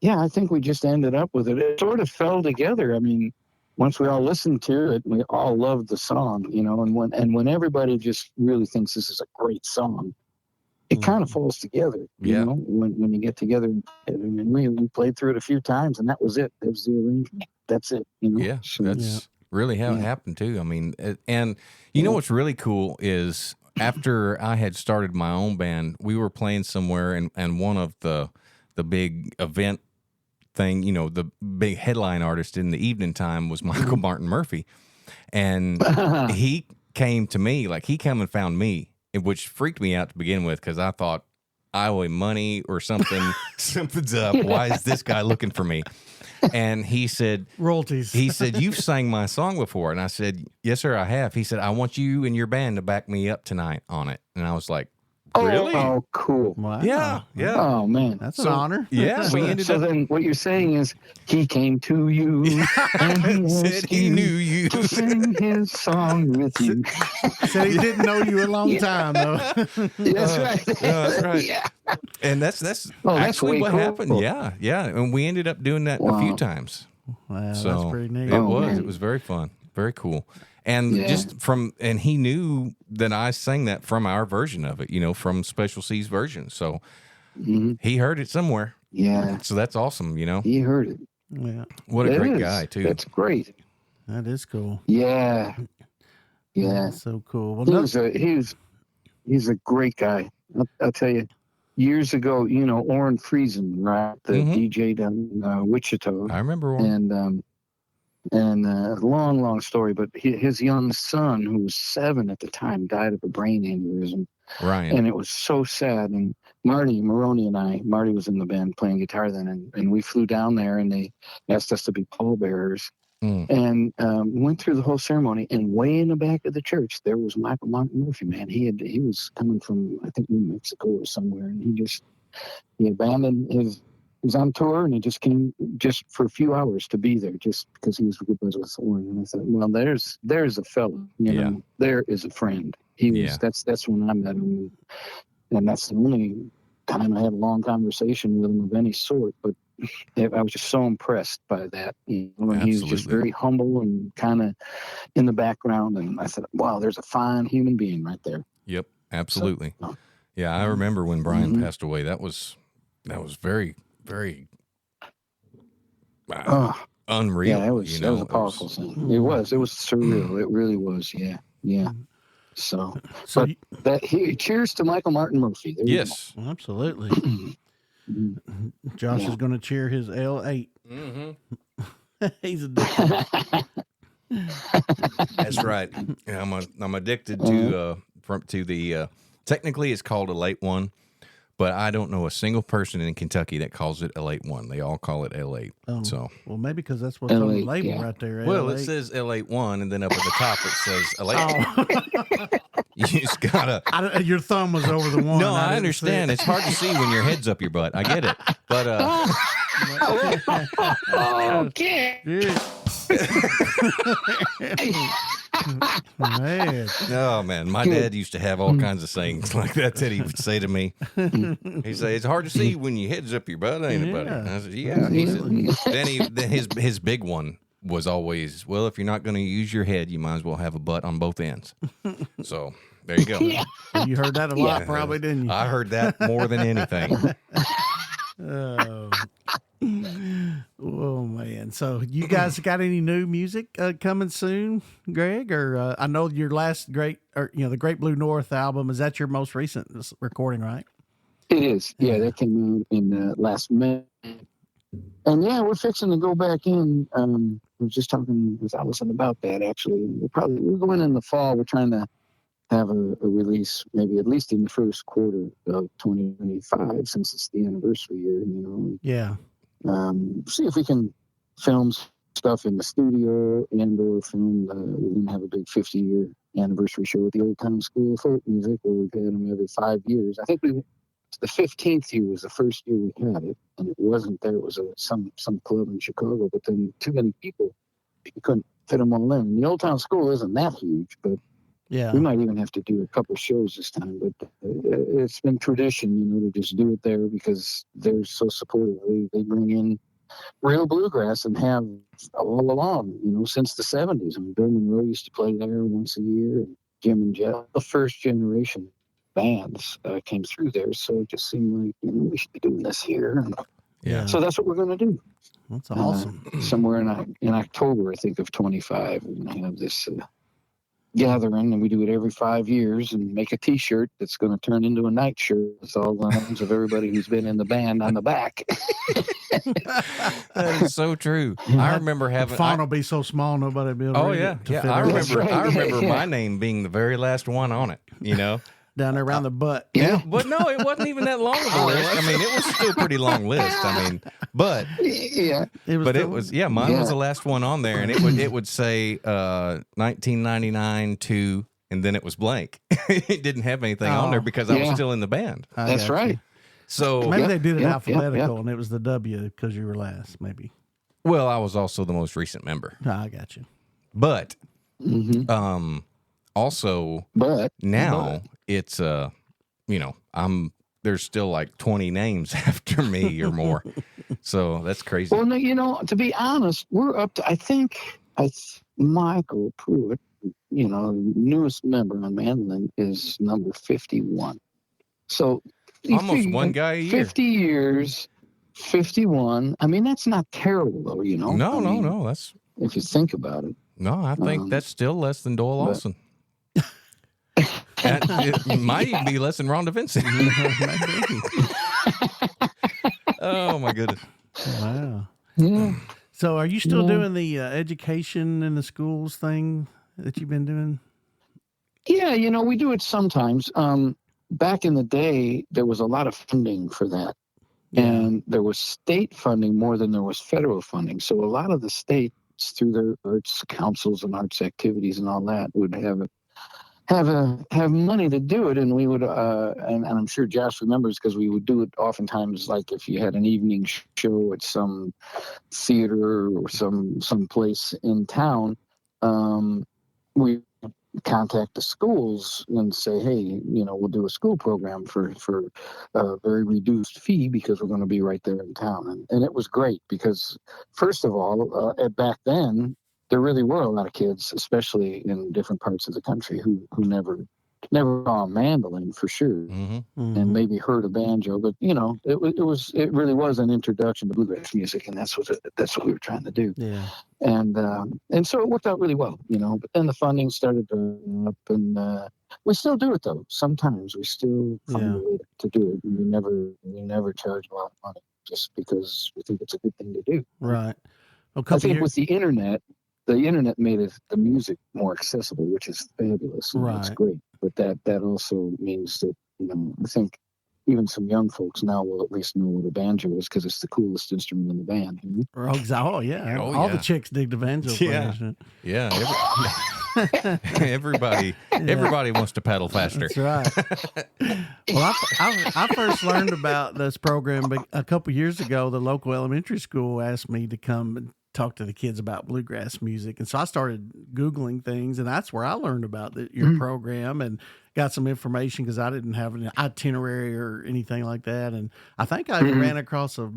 yeah, I think we just ended up with it. It sort of fell together. I mean, once we all listened to it, we all loved the song, you know. And when everybody just really thinks this is a great song, it kind of falls together, you know, when you get together. I mean, we played through it a few times, and that was it. That was the arrangement. That's it. You know? Yeah, So, that's really how it happened too. I mean, and you know what's really cool is after I had started my own band, we were playing somewhere, and one of the big event thing, you know, the big headline artist in the evening time was Michael Martin Murphy, and he came to me, like he came and found me, which freaked me out to begin with because I thought I owe him money or something. Something's up. Why is this guy looking for me? And he said, royalties. He said, "You've sang my song before." And I said, "Yes, sir, I have." He said, "I want you and your band to back me up tonight on it." And I was like, "Really?" Oh, cool. Wow. Yeah, yeah. Oh, man. That's an honor. Yeah, we ended So up. then what you're saying is he came to you and he Said asked he you knew you. to sing his song with you. Said he didn't know you a long time, though. That's right. Yeah, that's right. Yeah. And that's that's actually way what cool. happened. Yeah, yeah. And we ended up doing that a few Wow. times. Wow, So that's pretty neat. it Oh, was. man. It was very fun. Very cool. And Yeah. and he knew that I sang that from our version of it, you know, from Special C's version. So Mhm. he heard it somewhere. Yeah. So that's awesome, you know. He heard it. Yeah, What a It great is. guy, too. That's great. that is cool. Yeah. Yeah. That's so cool. Well, He's a great guy. I'll tell you. Years ago, you know, Orrin Friesen, right? The Mhm. DJ down in Wichita. I remember one. And long story, but his young son, who was 7 at the time, died of a brain aneurysm, Ryan. and it was so sad. And Marty Maroney and Marty was in the band playing guitar then, and we flew down there, and they asked us to be pallbearers, and went through the whole ceremony. And way in the back of the church, there was Michael Martin Murphy. Man, he was coming from, I think, New Mexico or somewhere, and he abandoned his. He was on tour, and he just came just for a few hours to be there, just because he was good buddies with Orrin. And I thought, well, there's a fellow, you know, there is a friend. He was that's when I met him, and that's the only time I had a long conversation with him of any sort. But I was just so impressed by that. You know, and he was just very humble and kind of in the background. And I thought, wow, there's a fine human being right there. Yep, absolutely. So, Yeah, I remember when Brian passed away. That was very, very unreal. Yeah, that was a powerful thing. It was surreal. It really was. Yeah. So cheers to Michael Martin Murphy. There you Yes. absolutely. Josh is going to cheer his L8. Mm-hmm. He's addicted. That's right. Yeah, I'm addicted to the Technically, it's called a late one, but I don't know a single person in Kentucky that calls it a late one. They all call it L8. Oh, So, well, maybe because that's what's on the L8, label yeah. right there. well, L8. it says L81, and then up at the top it says L8. Oh. You just gotta. Your thumb was over the one. No, I didn't understand. see It's hard to see when your head's up your butt. I get it, but Okay. Man. oh man, my dad used to have all kinds of sayings like that he would say to me. He'd say, "It's hard to see when your head's up your butt, ain't it, buddy?" Yeah. And I said, "Yeah." He said, then his big one was always, "Well, if you're not going to use your head, you might as well have a butt on both ends." So there you go. You heard that a lot, probably, didn't you? I heard that more than anything. Oh. Oh man! So you guys got any new music coming soon, Greg? Or I know your last the Great Blue North album, is that your most recent recording, right? It is. Yeah, that came out in last May. And yeah, we're fixing to go back in. I was just talking with Allison about that actually. We're going in the fall. We're trying to have a release maybe at least in the first quarter of 2025, since it's the anniversary year, Yeah. See if we can film stuff in the studio and or film we're going to have a big 50-year anniversary show with the Old Town School of Folk Music, where we've had them every 5 years. I think the 15th year was the first year we had it, and it wasn't there. It was some club in Chicago, but then too many people, you couldn't fit them all in. The Old Town School isn't that huge, but Yeah. we might even have to do a couple shows this time. But it's been tradition, to just do it there because they're so supportive. They bring in real bluegrass and have all along, since the 70s. I mean, Bill Monroe used to play there once a year, and Jim and Jeff, the first generation bands came through there. So it just seemed like, we should be doing this here. Yeah. So that's what we're going to do. That's awesome. Somewhere in October, I think, of 25, we're going to have this gathering, and we do it every 5 years, and make a T-shirt that's going to turn into a night shirt with all the names of everybody who's been in the band on the back. That is so true. I remember having. The font will be so small nobody will be able to Oh read yeah, it to yeah. fit I it remember. right. I remember Yeah. my name being the very last one on it. down there around the butt. Yeah. But no, it wasn't even that long of a list. I mean, it was still a pretty long list. I mean, but Yeah. it was mine was the last one on there, and it would say 1999 to, and then it was blank. It didn't have anything on there because I was Yeah. still in the band. That's right. So Maybe they did it yeah, alphabetical, yeah. and it was the W because you were last. Maybe. well, I was also the most recent member, I got you. but Mm-hmm. also But now it's there's still like 20 names after me or more. So that's crazy. well, no, to be honest, we're up to, I think Michael Pruitt, the newest member on mandolin, is number 51. So you Almost figure one guy a year. 50 years, 51. I mean, that's not terrible though, No, that's If you think about it. I think that's still less than Doyle but- Lawson. And it might even be less than Rhonda Vincent. Oh my goodness. Wow. Yeah. So, are you still Yeah. doing the education in the schools thing that you've been doing? Yeah, we do it sometimes. Back in the day, there was a lot of funding for that. And there was state funding more than there was federal funding. So a lot of the states, through their arts councils and arts activities and all that, would have money to do it. And we would, and I'm sure Josh remembers, because we would do it oftentimes, like if you had an evening show at some theater or some place in town, we contact the schools and say, hey, we'll do a school program for a very reduced fee because we're going to be right there in town. And it was great because, first of all, back then, there really were a lot of kids, especially in different parts of the country, who never saw a mandolin for sure, and maybe heard a banjo. But it really was an introduction to bluegrass music, and that's what we were trying to do. Yeah. And so it worked out really well, But then the funding started drying up, and we still do it though. Sometimes we still find a way to do it. We never charge a lot of money just because we think it's a good thing to do. Right. A I couple think years. with the internet, the internet made the music more accessible, which is fabulous. And It's Right. great. But that also means that, I think even some young folks now will at least know what a banjo is because it's the coolest instrument in the band. Oh, yeah. Oh, All yeah. the chicks dig the banjo Yeah. players. Yeah. Everybody wants to paddle faster. That's right. Well, I first learned about this program a couple years ago. The local elementary school asked me to come and talk to the kids about bluegrass music, and so I started Googling things, and that's where I learned about your program and got some information because I didn't have an itinerary or anything like that. And I think I ran across a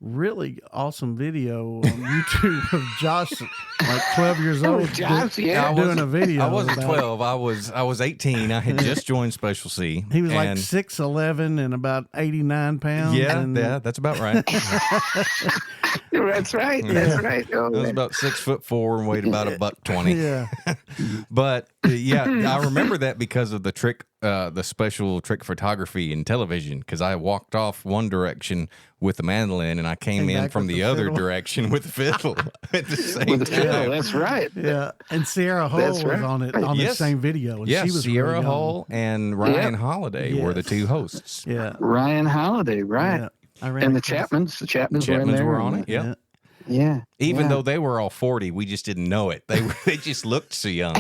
really awesome video on YouTube of Josh, like 12 years old, Josh, yeah. doing a video. I wasn't about- 12. I was 18. I had just joined Special C. He was like and 6'11" and about 89 pounds. yeah, and that's about right. That's right. That's right. Oh, I was man. about 6'4" and weighed about $120. Yeah. But yeah, I remember that because of the special trick photography in television. Because I walked off one direction with the mandolin, and I came in back from with the the other fiddle. direction with the fiddle at the same With the fiddle, time. that's right. Yeah. And Sierra Hull That's was right. on it on the Yes. same video. And Yeah, she was Sierra really young. Hull and Ryan Holiday were the Yes. two hosts. Yeah. Ryan Holiday, right? Yeah. I ran And the across- Chapmans were in Chapmans there. were on it. Yep. Yeah. Yeah. Even yeah. though they were all 40, we just didn't know it. They just looked so young.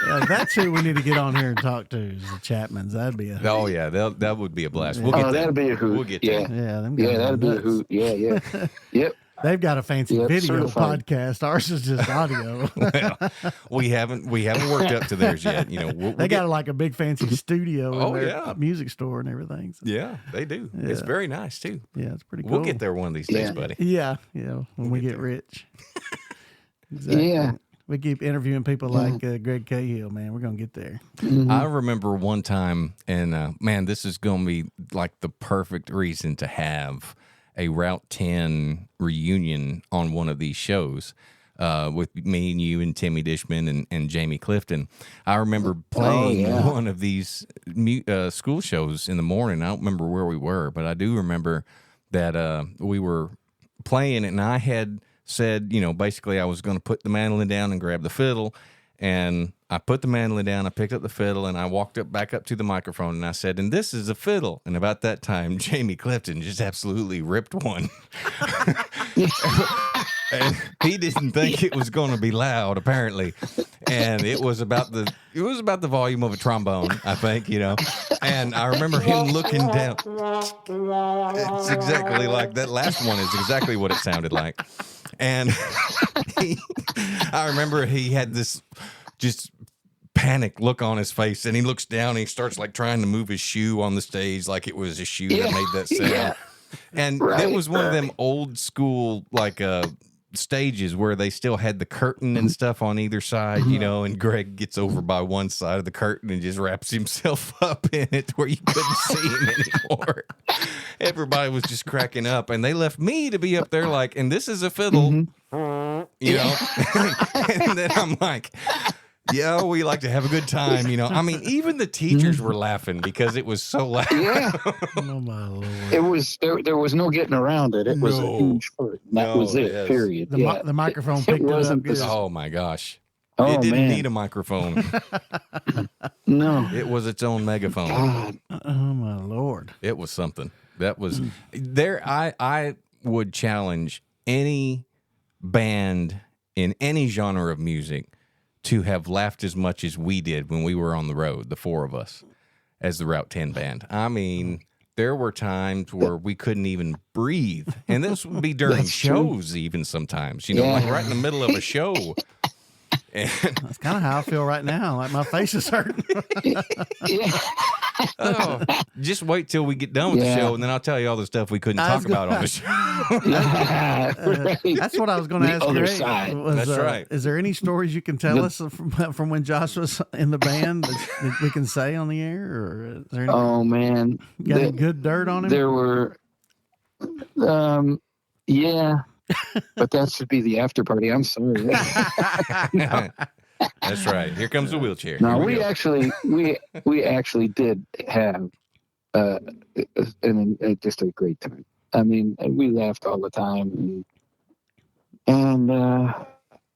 Yeah, that's who we need to get on here and talk to is the Chapmans. That'd be a Oh yeah, that would be a blast. We'll get there. that'd be a hoot. We'll get yeah. there. yeah, them guys Yeah, are that'd be a nuts. hoot. Yeah, yeah. Yep. They've got a fancy Yep, video certified. podcast. Ours is just audio. Well, we haven't worked up to theirs yet. We'll They get, got like a big fancy studio Oh, in their yeah. music store and everything. So, yeah, they do. It's Yeah. very nice too. yeah, it's pretty cool. We'll get there one of these days, Yeah. buddy. Yeah, yeah, when we get rich. Exactly. Yeah. We keep interviewing people like Greg Cahill, man. We're going to get there. I remember one time, and man, this is going to be like the perfect reason to have a Route 10 reunion on one of these shows with me and you and Timmy Dishman and Jamie Clifton. I remember playing yeah. one of these school shows in the morning. I don't remember where we were, but I do remember that we were playing, and I had said, basically I was going to put the mandolin down and grab the fiddle. And I put the mandolin down, I picked up the fiddle, and I walked back up to the microphone, and I said, and this is a fiddle. And about that time, Jamie Clifton just absolutely ripped one. And he didn't think it was going to be loud, apparently. And it was about the volume of a trombone, I think, And I remember him looking down. It's exactly like that last one is exactly what it sounded like. And I remember he had this just panic look on his face, and he looks down and he starts like trying to move his shoe on the stage like it was a shoe that made that sound. Yeah. And Right, it was one of them old school like stages where they still had the curtain and stuff on either side, and Greg gets over by one side of the curtain and just wraps himself up in it where you couldn't see him anymore. Everybody was just cracking up, and they left me to be up there like, and this is a fiddle, And then I'm like, yeah, we like to have a good time, I mean, even the teachers were laughing because it was so loud. Yeah. Oh, my Lord. It was there was no getting around it. It was a No. huge part. That was it. yes. Period. The microphone It picked it up wasn't good. the- Oh my gosh. Oh, It didn't man. need a microphone. No. It was its own megaphone. God. Oh, my Lord. It was something. That was there. I would challenge any band in any genre of music to have laughed as much as we did when we were on the road, the four of us, as the Route 10 band. I mean, there were times where we couldn't even breathe. And this would be during That's true. shows even sometimes, like Yeah. right in the middle of a show. And That's kind of how I feel right now. Like my face is hurting. Yeah. oh, just wait till we get done with the Yeah. show, and then I'll tell you all the stuff we couldn't I was talk about on the show. Right. That's what I was going to The ask other Greg. side. Was, That's right. Is there any stories you can tell us from when Josh was in the band that we can say on the air? Or is there any, Oh man. got any The- good dirt on him? There were, yeah, but that should be the after party. I'm sorry. That's right. Here comes the wheelchair. No, Here we go. actually did have just a great time. I mean, we laughed all the time, and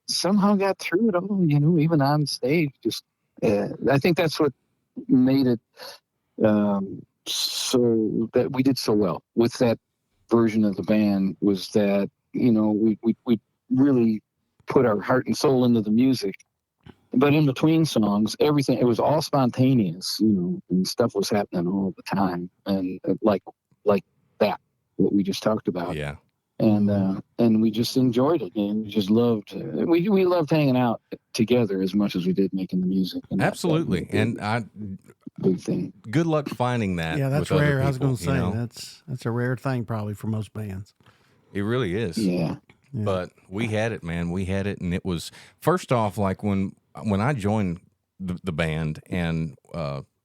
somehow got through it all, even on stage. Just, I think that's what made it so that we did so well with that version of the band, was that, we really put our heart and soul into the music. But in between songs, everything, it was all spontaneous, and stuff was happening all the time. And like that, what we just talked about. Yeah. And we just enjoyed it, and we just loved, we loved hanging out together as much as we did making the music. And Absolutely. And big thing. Good luck finding that. Yeah, that's with other rare. I was people, going to say that's a rare thing probably for most bands. It really is. Yeah. But we had it, man. We had it, and it was, first off, like when I joined the band, and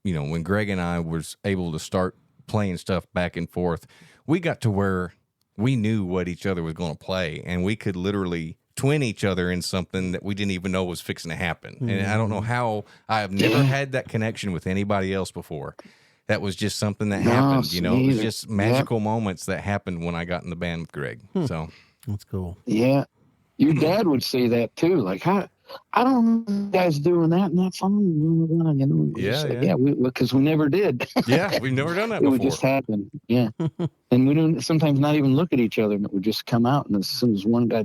when Greg and I was able to start playing stuff back and forth, we got to where we knew what each other was going to play, and we could literally twin each other in something that we didn't even know was fixing to happen. Mm-hmm. And I don't know how, I have never had that connection with anybody else before. That was just something that happened, It was just magical moments that happened when I got in the band with Greg. So that's cool. Yeah. Your dad would say that too. Like, I don't know you guys doing that and that song. Yeah. Because we never did. Yeah, we've never done that it before. Would just happen. Yeah. And we don't sometimes not even look at each other, and it would just come out. And as soon as one guy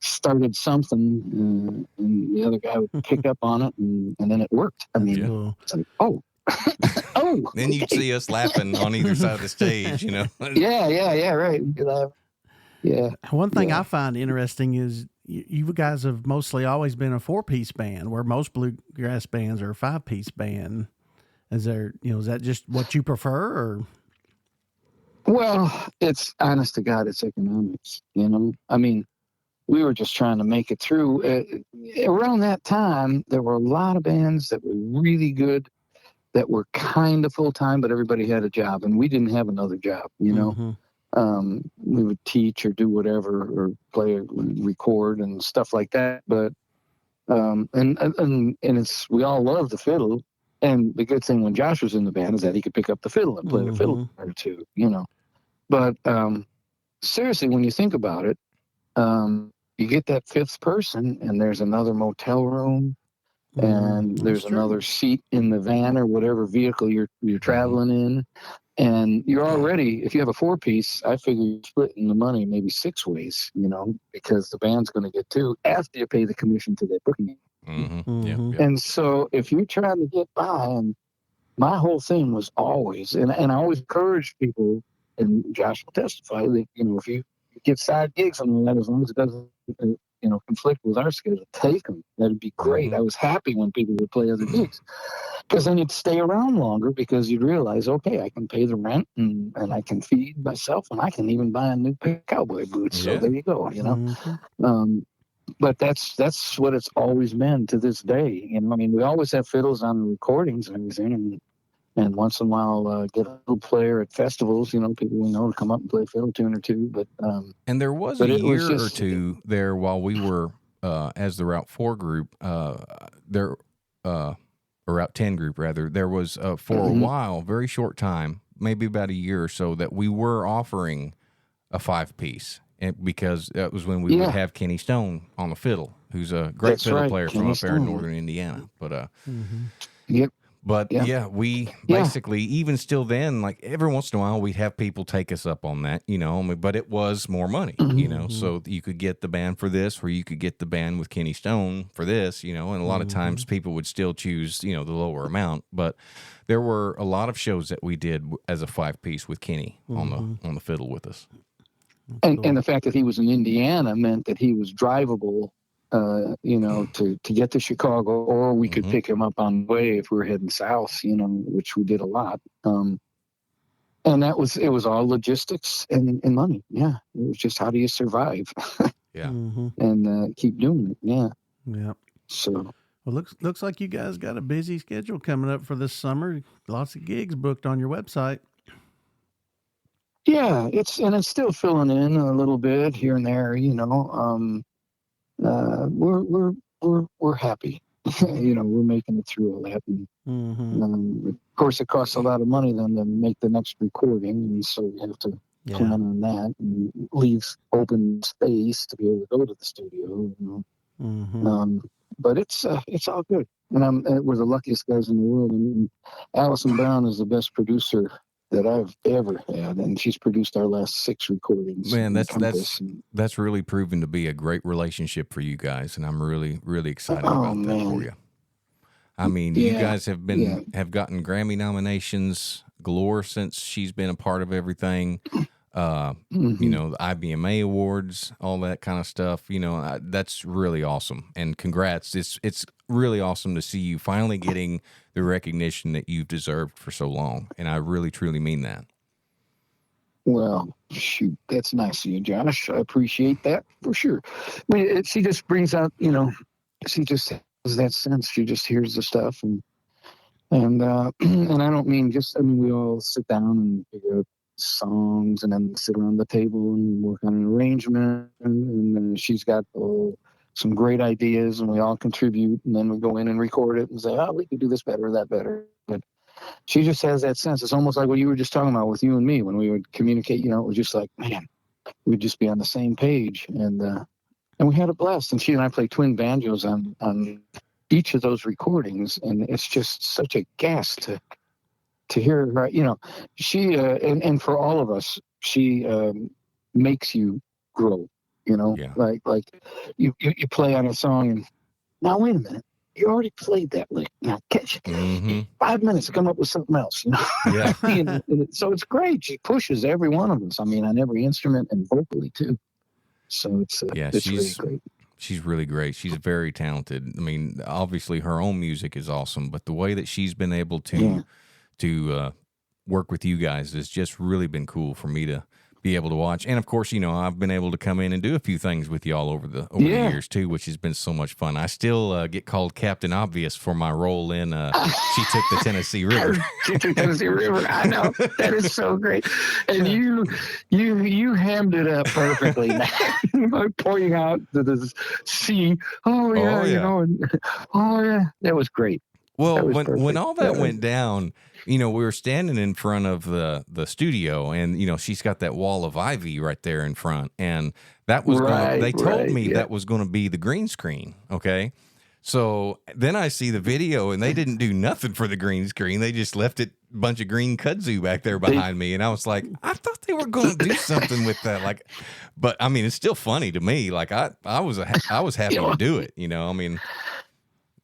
started something, and the other guy would pick up on it, and then it worked. I mean, it's like, oh. Oh. Then you'd see us laughing on either side of the stage, Yeah, right. Yeah. One thing I find interesting is you guys have mostly always been a 4-piece band, where most bluegrass bands are a 5-piece band. Is there, is that just what you prefer, or? Well, it's honest to God, it's economics. I mean, we were just trying to make it through. Around that time, there were a lot of bands that were really good, that were kind of full time, but everybody had a job, and we didn't have another job. Mm-hmm. We would teach or do whatever, or play or record and stuff like that. But and we all love the fiddle. And the good thing when Josh was in the band is that he could pick up the fiddle and play the fiddle or two, But seriously, when you think about it, you get that fifth person, and there's another motel room, and there's another seat in the van or whatever vehicle you're traveling in. And you're already, if you have a 4-piece, I figure you're splitting the money maybe 6 ways, because the band's going to get 2 after you pay the commission to their booking. Mm-hmm. Yeah. And so if you're trying to get by, and my whole thing was always, and I always encourage people, and Josh will testify that, if you get side gigs and all that, as long as it doesn't, conflict with our schedule, take them. That'd be great. Mm-hmm. I was happy when people would play other gigs, because then you'd stay around longer, because you'd realize, okay, I can pay the rent, and I can feed myself, and I can even buy a new pair of cowboy boots. So there you go, But that's what it's always been to this day. I mean, we always have fiddles on the recordings and everything, and once in a while get a little player at festivals, people we know to come up and play a fiddle tune or two. But and there was a year or two there while we were as the Route 4 group, or Route 10 group rather. There was for a while, very short time, maybe about a year or so, that we were offering a 5-piece. Because that was when we would have Kenny Stone on the fiddle, who's a great fiddle player from up there in northern Indiana. But we basically, even still then, like every once in a while, we'd have people take us up on that, but it was more money, so you could get the band for this, or you could get the band with Kenny Stone for this, and a lot of times people would still choose, the lower amount. But there were a lot of shows that we did as a 5-piece with Kenny on the fiddle with us. And the fact that he was in Indiana meant that he was drivable, to get to Chicago, or we could pick him up on the way if we were heading south, which we did a lot. And it was all logistics and money. Yeah. It was just, how do you survive? Yeah. And keep doing it. Yeah. Yeah. So. Well, looks like you guys got a busy schedule coming up for this summer. Lots of gigs booked on your website. Yeah, it's still filling in a little bit here and there. We're happy. We're making it through all that. And, of course, it costs a lot of money then to make the next recording, and so we have to plan on that, and leaves open space to be able to go to the studio. You know? But it's all good, and we're the luckiest guys in the world. I mean, Allison Brown is the best producer that I've ever had, and she's produced our last 6 recordings. Man, that's really proven to be a great relationship for you guys, and I'm really excited about that for you. I mean, you guys have gotten Grammy nominations galore since she's been a part of everything. You know, the IBMA awards, all that kind of stuff. You know, that's really awesome. And congrats. It's really awesome to see you finally getting the recognition that you've deserved for so long. And I really, truly mean that. Well, shoot, that's nice of you, Josh. I appreciate that for sure. I mean, she just brings out, you know, she just has that sense. She just hears the stuff, and and I don't mean just. I mean, we all sit down and figure out songs, and then sit around the table and work on an arrangement. And she's got some great ideas, and we all contribute, and then we go in and record it and say, oh, we could do this better, that better. But she just has that sense. It's almost like what you were just talking about with you and me when we would communicate. You know, it was just like, man, we'd just be on the same page, and we had a blast. And she and I played twin banjos on each of those recordings, and it's just such a gas to hear her. You know, she and for all of us, she makes you grow. You know, like you play on a song, and now wait a minute. You already played that lick. Now catch 5 minutes to come up with something else. You know? Yeah. and so it's great. She pushes every one of us. I mean, on every instrument and vocally too. So it's really great. She's really great. She's very talented. I mean, obviously her own music is awesome, but the way that she's been able to work with you guys has just really been cool for me to be able to watch. And of course, you know, I've been able to come in and do a few things with y'all over the years too, which has been so much fun. I still get called Captain Obvious for my role in She Took the Tennessee River. She Took Tennessee River. I know. That is so great. And you hammed it up perfectly by pointing out the sea. Oh yeah, you know, and, that was great. Well, when all that went down, you know, we were standing in front of the studio, and you know, she's got that wall of ivy right there in front, and that was they told me that was going to be the green screen. Okay, so then I see the video, and they didn't do nothing for the green screen; they just left it a bunch of green kudzu back there behind me, and I was like, I thought they were going to do something with that, like, but I mean, it's still funny to me. Like I was happy to do it. You know, I mean.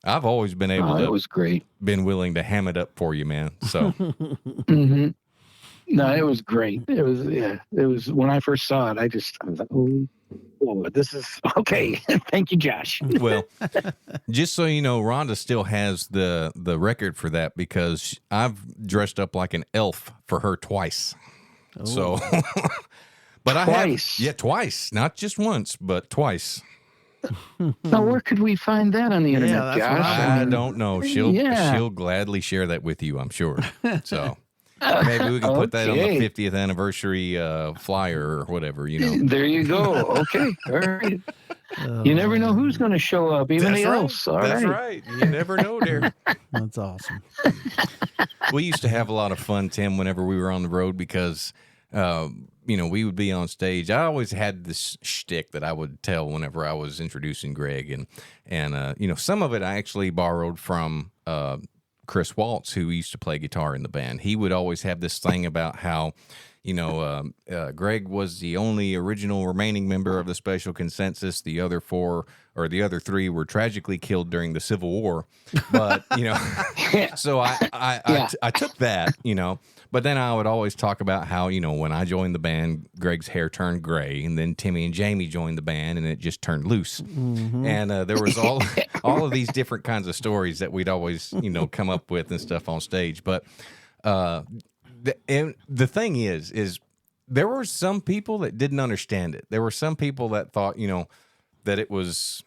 I've always been able to. It was great. Been willing to ham it up for you, man. So. No, it was great. It was when I first saw it. I was like, oh, this is okay. Thank you, Josh. Well, just so you know, Rhonda still has the record for that because I've dressed up like an elf for her twice. Oh. So, but twice. I have twice, not just once, but twice. Now, where could we find that on the internet, Josh? I don't know. She'll gladly share that with you, I'm sure. So maybe we can put that on the 50th anniversary flyer or whatever, you know. There you go. Okay. All right. You never know who's going to show up, even else. All That's right. You never know, dear. That's awesome. We used to have a lot of fun, Tim, whenever we were on the road because you know, we would be on stage. I always had this shtick that I would tell whenever I was introducing Greg, and you know, some of it I actually borrowed from Chris Waltz, who used to play guitar in the band. He would always have this thing about how, you know, Greg was the only original remaining member of the Special Consensus. The other 4 or the other 3 were tragically killed during the Civil War. But you know, so I took that, you know. But then I would always talk about how, you know, when I joined the band, Greg's hair turned gray, and then Timmy and Jamie joined the band, and it just turned loose. And there was all of these different kinds of stories that we'd always, you know, come up with and stuff on stage. But the thing is there were some people that didn't understand it. There were some people that thought, you know, that it was,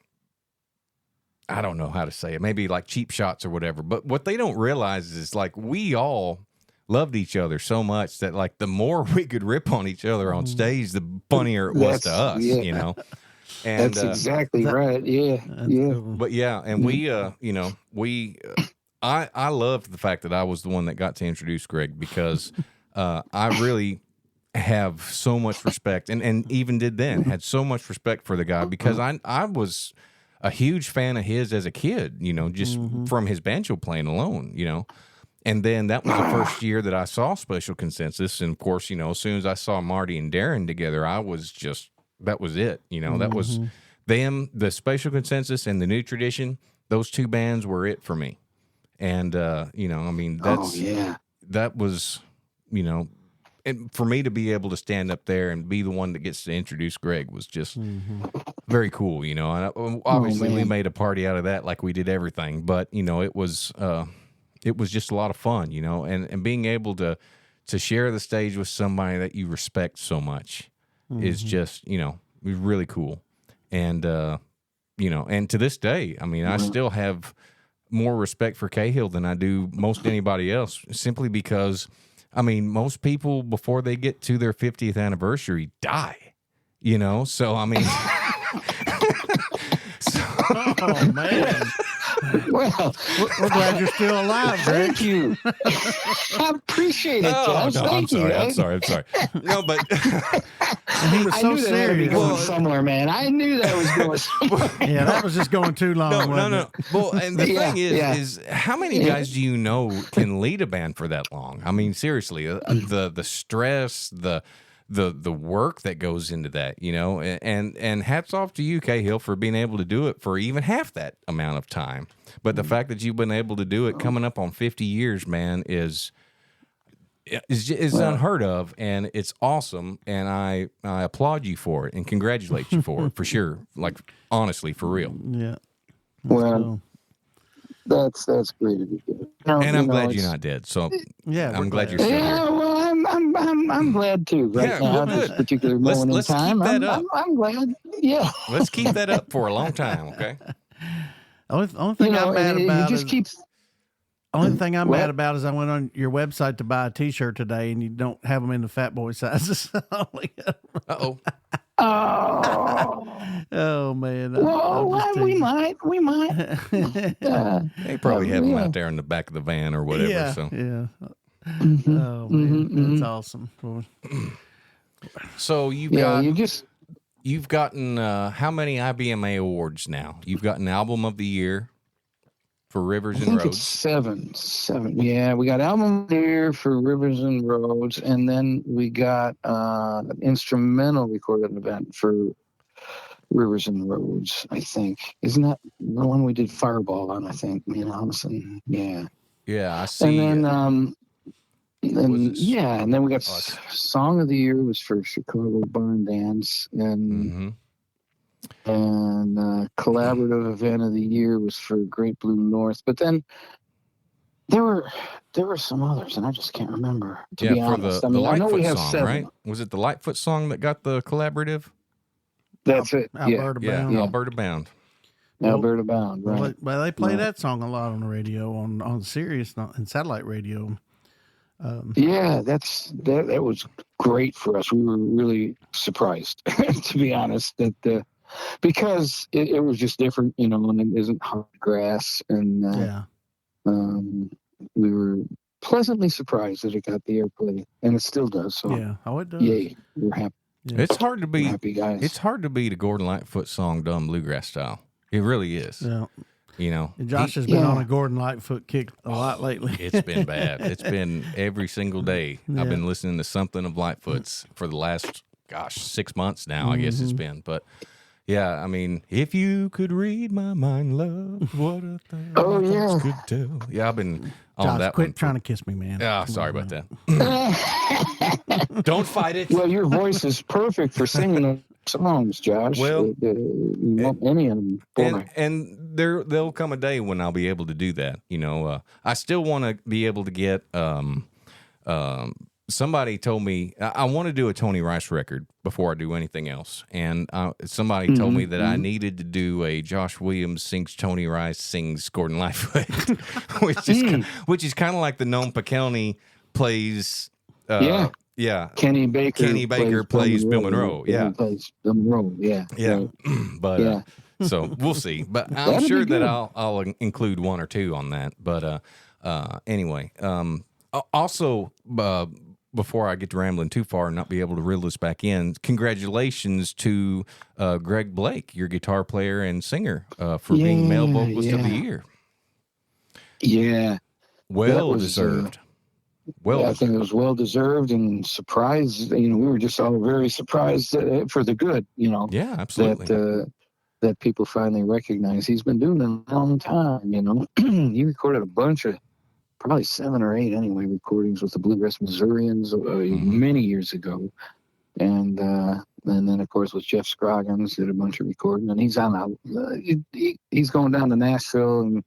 I don't know how to say it, maybe like cheap shots or whatever. But what they don't realize is like we all loved each other so much that like the more we could rip on each other on stage, the funnier it was to us, you know. And that's exactly right. Yeah. But yeah, and we you know, I loved the fact that I was the one that got to introduce Greg because I really have so much respect, and even did then, had so much respect for the guy, because I was a huge fan of his as a kid, you know, just from his banjo playing alone, you know. And then that was the first year that I saw Special Consensus. And of course, you know, as soon as I saw Marty and Darren together, I was just, that was it. You know, that was them, the Special Consensus and the New Tradition. Those two bands were it for me. And, you know, I mean, that was, you know, and for me to be able to stand up there and be the one that gets to introduce Greg was just very cool, you know. And obviously we made a party out of that, like we did everything, but you know, it was just a lot of fun, you know, and being able to share the stage with somebody that you respect so much is just, you know, really cool. And, you know, and to this day, I mean, I still have more respect for Cahill than I do most anybody else, simply because, I mean, most people before they get to their 50th anniversary die, you know? So, I mean, Oh, man. Well, We're glad you're still alive, Greg. thank you. I appreciate it, Josh. no, Thank you. I'm sorry. No, but He was I so knew that had to be serious. going somewhere, man. I knew that was going somewhere. Yeah, that was just going too long. wasn't no. it? Well, and the Yeah, thing yeah. is how many guys do you know can lead a band for that long? I mean, seriously, the stress, the work that goes into that, you know, and hats off to you, Cahill, for being able to do it for even half that amount of time. But the fact that you've been able to do it coming up on 50 years, man, is unheard of, and it's awesome. And I applaud you for it and congratulate you for it, for sure. Like, honestly, for real. Yeah. Well, that's great of you. And I'm glad you're not dead. So Yeah, I'm we're glad you're glad. still Yeah, here. well, I'm glad too. Right Yeah, now, well, at this good. particular Let's moment in keep time, that up. I'm glad. Yeah. Let's keep that up for a long time, okay? Only thing I'm mad and about it just is keeps. only thing I'm What? mad about is I went on your website to buy a T-shirt today, and you don't have them in the fat boy sizes. Uh-oh. Oh, Oh man! well, we might. They probably have them out there in the back of the van or whatever. Yeah, So, yeah. Mm-hmm. Oh man, that's awesome. Well, so you've gotten how many IBMA awards now? You've gotten Album of the Year for Rivers I and think Roads. it's seven. Yeah, we got album here for Rivers and Roads, and then we got an instrumental recorded event for Rivers and Roads. I think, isn't that the one we did Fireball on? I think me and Allison. Yeah. Yeah, I see. And then, and then we got Oh, Song of the Year was for Chicago Barn Dance, and Collaborative Event of the Year was for Great Blue North. But then there were some others, and I just can't remember. To be for honest, the I know we Lightfoot have song, 7. right? Was it the Lightfoot song that got the collaborative? That's it. Alberta Yeah, Bound. Alberta Bound. Alberta Bound. Right. Well, they play that song a lot on the radio, on Sirius and satellite radio. Yeah, that was great for us. We were really surprised, to be honest, that because it was just different, you know, and it isn't hard grass, and we were pleasantly surprised that it got the airplay, and it still does. So Yeah, it does. yay, we're happy. Yeah. It's hard to We're beat. happy guys. It's hard to beat a Gordon Lightfoot song done bluegrass style. It really is. Yeah. You know, And Josh has been on a Gordon Lightfoot kick a lot lately. it's been bad. It's been every single day. Yeah. I've been listening to something of Lightfoot's for the last 6 months now. I guess it's been, but yeah, I mean, if you could read my mind, love, what a thing could tell. Yeah, I've been on Josh, that quit one. trying to kiss me, man. Yeah, sorry about that. Don't fight it. Well, your voice is perfect for singing the songs, Josh. Well, any of them. Boy. And there'll come a day when I'll be able to do that. You know, I still want to be able to get. Somebody told me I want to do a Tony Rice record before I do anything else, and somebody told me that I needed to do a Josh Williams sings Tony Rice sings Gordon Lightfoot, which is kind of like the Nome Pikelny plays. Yeah. Kenny Baker plays Bill Monroe. Yeah. Plays Bill Monroe. Yeah. Yeah. Right. But so we'll see. But I'm That'd sure be that good. I'll include one or two on that. But anyway, also before I get to rambling too far and not be able to reel this back in, congratulations to Greg Blake, your guitar player and singer, for being male vocalist of the year. Yeah. Well deserved. I think it was well deserved and surprised. We were just all very surprised for the good, Yeah, absolutely. That people finally recognize. He's been doing it a long time, He recorded a bunch of, probably 7 or 8 anyway, recordings with the Bluegrass Missourians many years ago. And then, of course, with Jeff Scroggins, did a bunch of recording. And he's he's going down to Nashville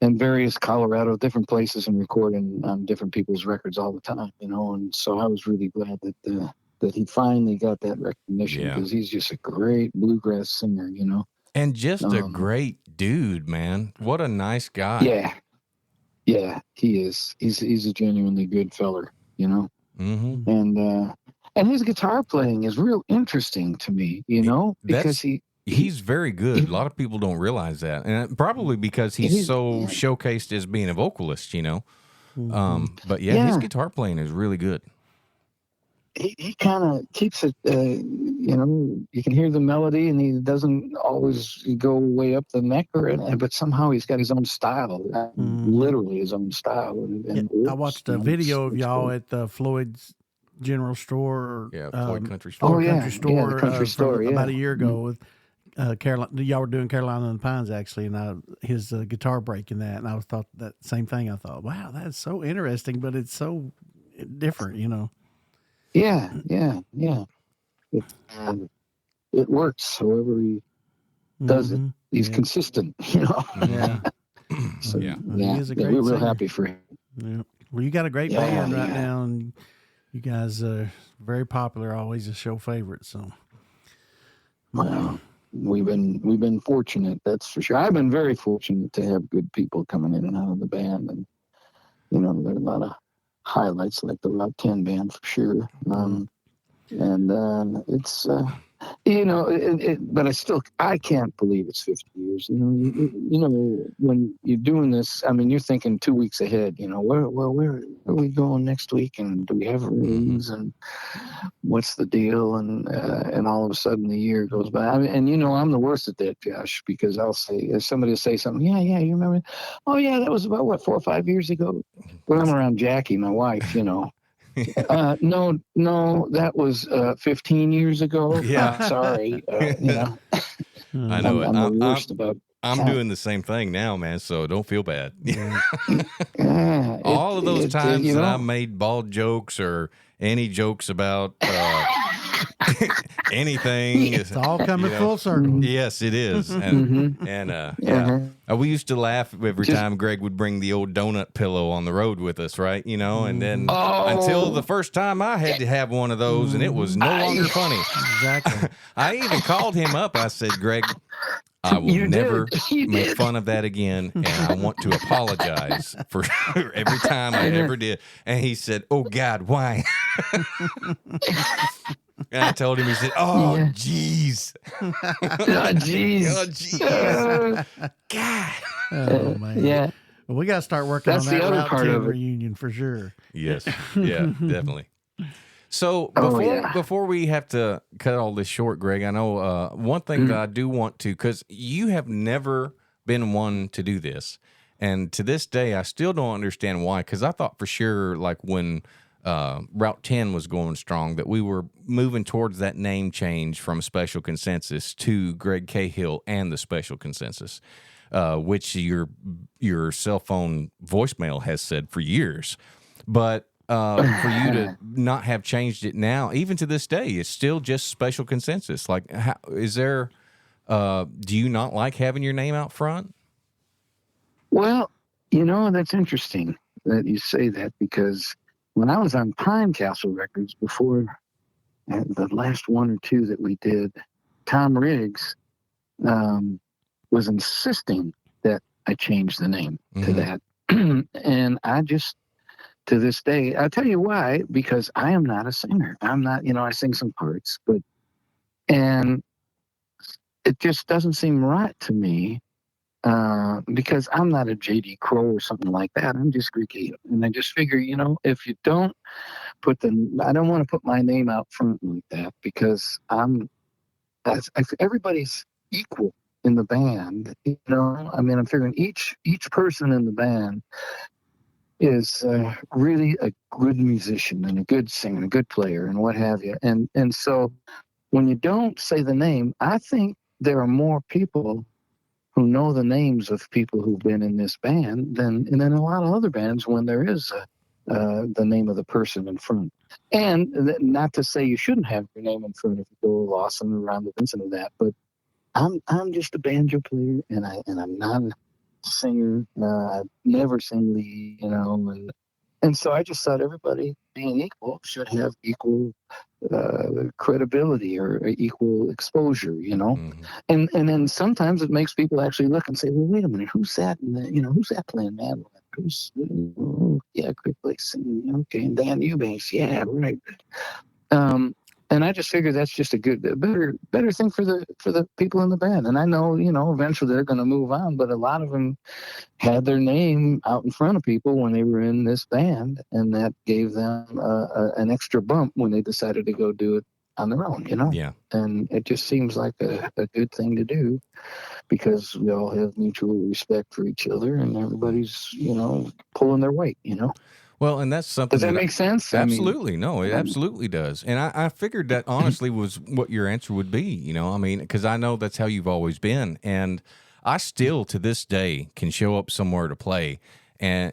and various Colorado, different places, and recording on different people's records all the time, And so I was really glad that he finally got that recognition, because he's just a great bluegrass singer, And just a great dude, man. What a nice guy. Yeah, he is. He's a genuinely good feller, Mm-hmm. And his guitar playing is real interesting to me, because he's very good. A lot of people don't realize that, and probably because he's so showcased as being a vocalist, But his guitar playing is really good. He kind of keeps it, you can hear the melody, and he doesn't always go way up the neck, but somehow he's got his own style, literally his own style. And I watched a video of y'all at Floyd's General Store. Floyd Country Store. Country Store, the country store, about a year ago with Carolina. Y'all were doing Carolina and the Pines, actually, and his guitar break in that, and I thought that same thing. I thought, wow, that's so interesting, but it's so different, Yeah. It works however he does it. He's consistent, Yeah. So, He is a great we're real singer. happy for him. Yeah. Well, you got a great band right now, and you guys are very popular, always a show favorite. So, Well, we've been fortunate, that's for sure. I've been very fortunate to have good people coming in and out of the band, and there are a lot of highlights, like the Rock 10 band, for sure. It's but I can't believe it's 50 years. When you're doing this, I mean, you're thinking 2 weeks ahead. Where are we going next week, and do we have rooms, and what's the deal? And all of a sudden the year goes by. I'm the worst at that, Josh, because I'll say, if somebody will say something, yeah, you remember? Oh yeah, that was about 4 or 5 years ago. When I'm around Jackie, my wife, no, that was 15 years ago. Yeah. Sorry. I know I'm the worst about. I'm doing the same thing now, man, so don't feel bad. Yeah, all of those times that I made bald jokes or any jokes about anything. it's all coming full circle. Yes, it is. And we used to laugh every time Greg would bring the old donut pillow on the road with us, right? And then until the first time I had to have one of those, and it was no longer funny. Exactly. I even called him up. I said, Greg, I will never make fun of that again, and I want to apologize for every time I ever did. And he said, oh, God, why? And I told him, he said, oh, jeez. Oh, jeez. Oh, jeez. God. Oh, man. Yeah. Well, we got to start working on that the other Route part 10 of it. reunion for sure. Yes. Yeah, definitely. So before we have to cut all this short, Greg, I know one thing that I do want to, because you have never been one to do this, and to this day I still don't understand why. Because I thought for sure, like when Route 10 was going strong, that we were moving towards that name change from Special Consensus to Greg Cahill and the Special Consensus, which your cell phone voicemail has said for years, but. For you to not have changed it now, even to this day, it's still just Special Consensus. Like, is there? Do you not like having your name out front? Well, that's interesting that you say that, because when I was on Pine Castle Records before the last 1 or 2 that we did, Tom Riggs was insisting that I change the name to that, and I just. To this day, I'll tell you why, because I am not a singer. I'm not, I sing some parts, and it just doesn't seem right to me, because I'm not a J.D. Crowe or something like that. I'm just Greg Cahill. And I just figure, if you don't I don't want to put my name out front like that, because everybody's equal in the band. You know, I mean, I'm figuring each person in the band is really a good musician and a good singer, a good player, and what have you. And so when you don't say the name, I think there are more people who know the names of people who've been in this band than a lot of other bands when there is the name of the person in front. And not to say you shouldn't have your name in front if you go Lawson around the Vincent of that, but I'm just a banjo player, and I'm not a singer. I've never sang lead, you know, and so I just thought everybody being equal should have equal credibility or equal exposure, you know. And then sometimes it makes people actually look and say, well, wait a minute, who's that? Who's that playing mandolin? Who's yeah, Greg plays singing. Okay, and Dan Eubanks, yeah, right. And I just figured that's just a better thing for the people in the band. And I know, you know, eventually they're going to move on, but a lot of them had their name out in front of people when they were in this band, and that gave them an extra bump when they decided to go do it on their own, you know? Yeah. And it just seems like a good thing to do, because we all have mutual respect for each other, and everybody's, you know, pulling their weight, you know? Well, and that's something. Does that make sense? Absolutely. No, it absolutely does. And I figured that honestly was what your answer would be, you know, I mean, because I know that's how you've always been. And I still, to this day, can show up somewhere to play. And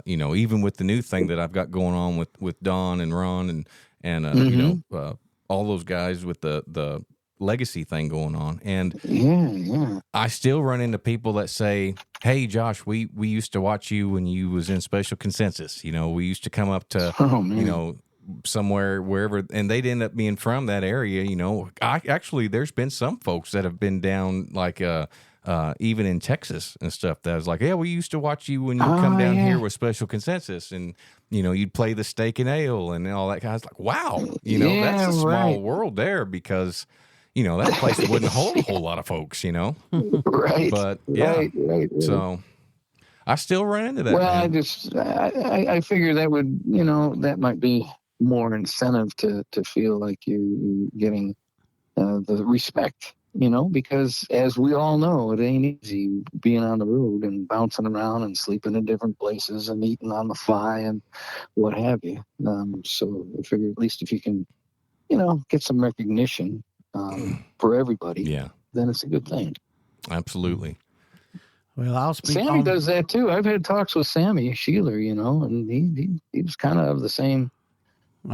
you know, even with the new thing that I've got going on with Don and Ron and you know, all those guys with the legacy thing going on. And I still run into people that say, hey, Josh, we used to watch you when you was in Special Consensus. You know, we used to come up to, you know, somewhere, wherever, and they'd end up being from that area. You know, there's been some folks that have been down, like, even in Texas and stuff, that was like, yeah, we used to watch you when you come down here with Special Consensus, and, you know, you'd play the steak and ale and all that. I was like, wow, you know, that's a small world there, because, you know, that place wouldn't hold a whole lot of folks, you know? Right. But yeah, right. So I still run into that. Well, I figure that would, you know, that might be more incentive to feel like you're getting the respect, you know, because as we all know, it ain't easy being on the road and bouncing around and sleeping in different places and eating on the fly and what have you. So I figure at least if you can, you know, get some recognition for everybody, then it's a good thing. Absolutely. Well, I'll speak. Sammy does that too. I've had talks with Sammy Sheeler, you know, and he was kind of the same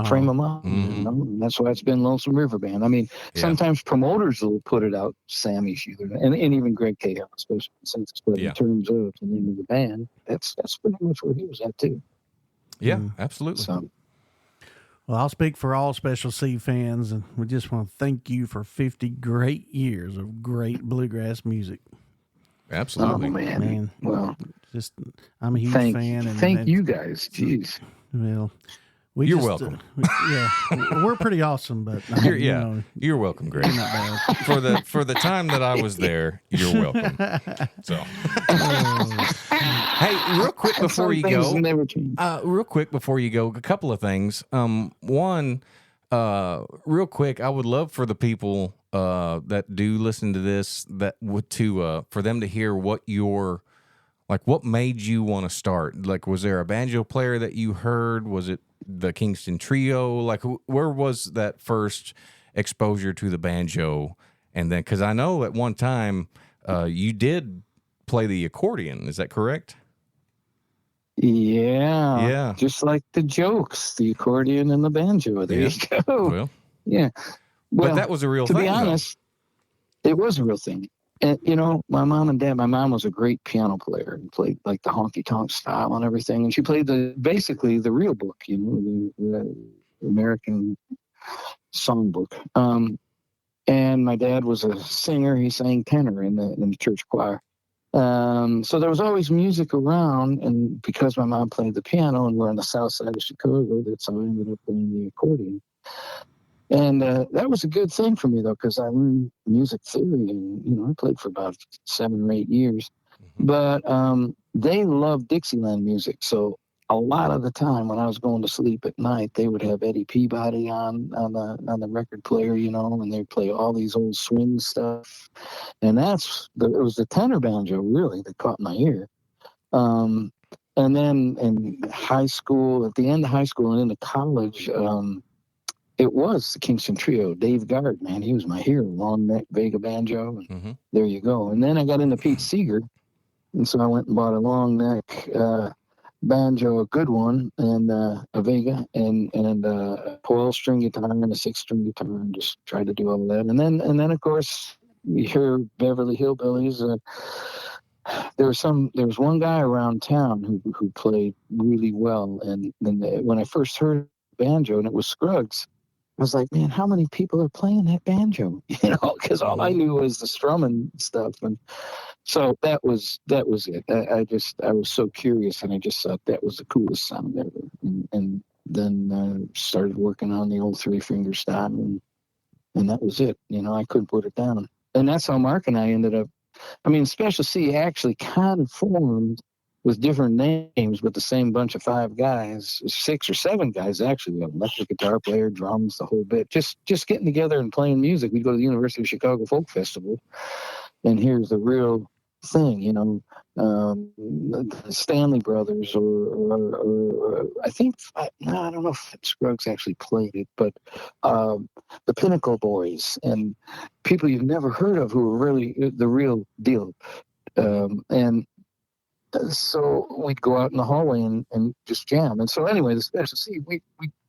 frame of mind. You know? And that's why it's been Lonesome River Band. I mean, sometimes promoters will put it out, Sammy Sheeler, and even Greg Cahill, especially since it's put in terms of the name of the band. That's pretty much where he was at too. Yeah, absolutely. So, well, I'll speak for all Special C fans, and we just want to thank you for 50 great years of great bluegrass music. Absolutely. Oh, man. Well, just I'm a huge fan. And thank you guys. Jeez. Well, you're welcome. We're pretty awesome, but you're welcome, Greg. For the time that I was there, you're welcome. So, hey, real quick before you go, a couple of things. One, real quick, I would love for the people that do listen to this for them to hear what made you want to start. Like, was there a banjo player that you heard? Was it the Kingston Trio? Like, where was that first exposure to the banjo? And then, because I know at one time you did play the accordion. Is that correct? Yeah. Just like the jokes, the accordion and the banjo. There you go. Well, yeah. Well, but that was a real thing. To be honest, it was a real thing. And, you know, my mom was a great piano player and played like the honky-tonk style and everything. And she played basically the real book, you know, the American songbook. And my dad was a singer. He sang tenor in the church choir. So there was always music around. And because my mom played the piano and we're on the south side of Chicago, that's how I ended up playing the accordion. And that was a good thing for me, though, because I learned music theory, and, you know, I played for about 7 or 8 years. But they loved Dixieland music. So a lot of the time when I was going to sleep at night, they would have Eddie Peabody on the record player, you know, and they'd play all these old swing stuff. And it was the tenor banjo really that caught my ear. And then in high school, at the end of high school and into college, it was the Kingston Trio. Dave Gard, man, he was my hero. Long neck Vega banjo. And there you go. And then I got into Pete Seeger, and so I went and bought a long neck banjo, a good one, and a Vega, and a 12-string guitar and a 6-string guitar, and just tried to do all that. And then of course you hear Beverly Hillbillies. There was one guy around town who played really well, and when I first heard banjo, and it was Scruggs, I was like, man, how many people are playing that banjo? You know, because all I knew was the strumming stuff, and so that was it. I was so curious, and I just thought that was the coolest sound ever, and then started working on the old 3-finger style, and that was it. You know, I couldn't put it down, and that's how Mark and I ended up. I mean, Special C actually kind of formed with different names, but the same bunch of 5 guys, 6 or 7 guys actually, electric guitar player, drums, the whole bit, just getting together and playing music. We'd go to the University of Chicago Folk Festival, and here's the real thing, you know, the Stanley Brothers, or I think, I don't know if Scruggs actually played it, but the Pinnacle Boys, and people you've never heard of who were really the real deal. And so we'd go out in the hallway and just jam. And so anyway, the Special C, we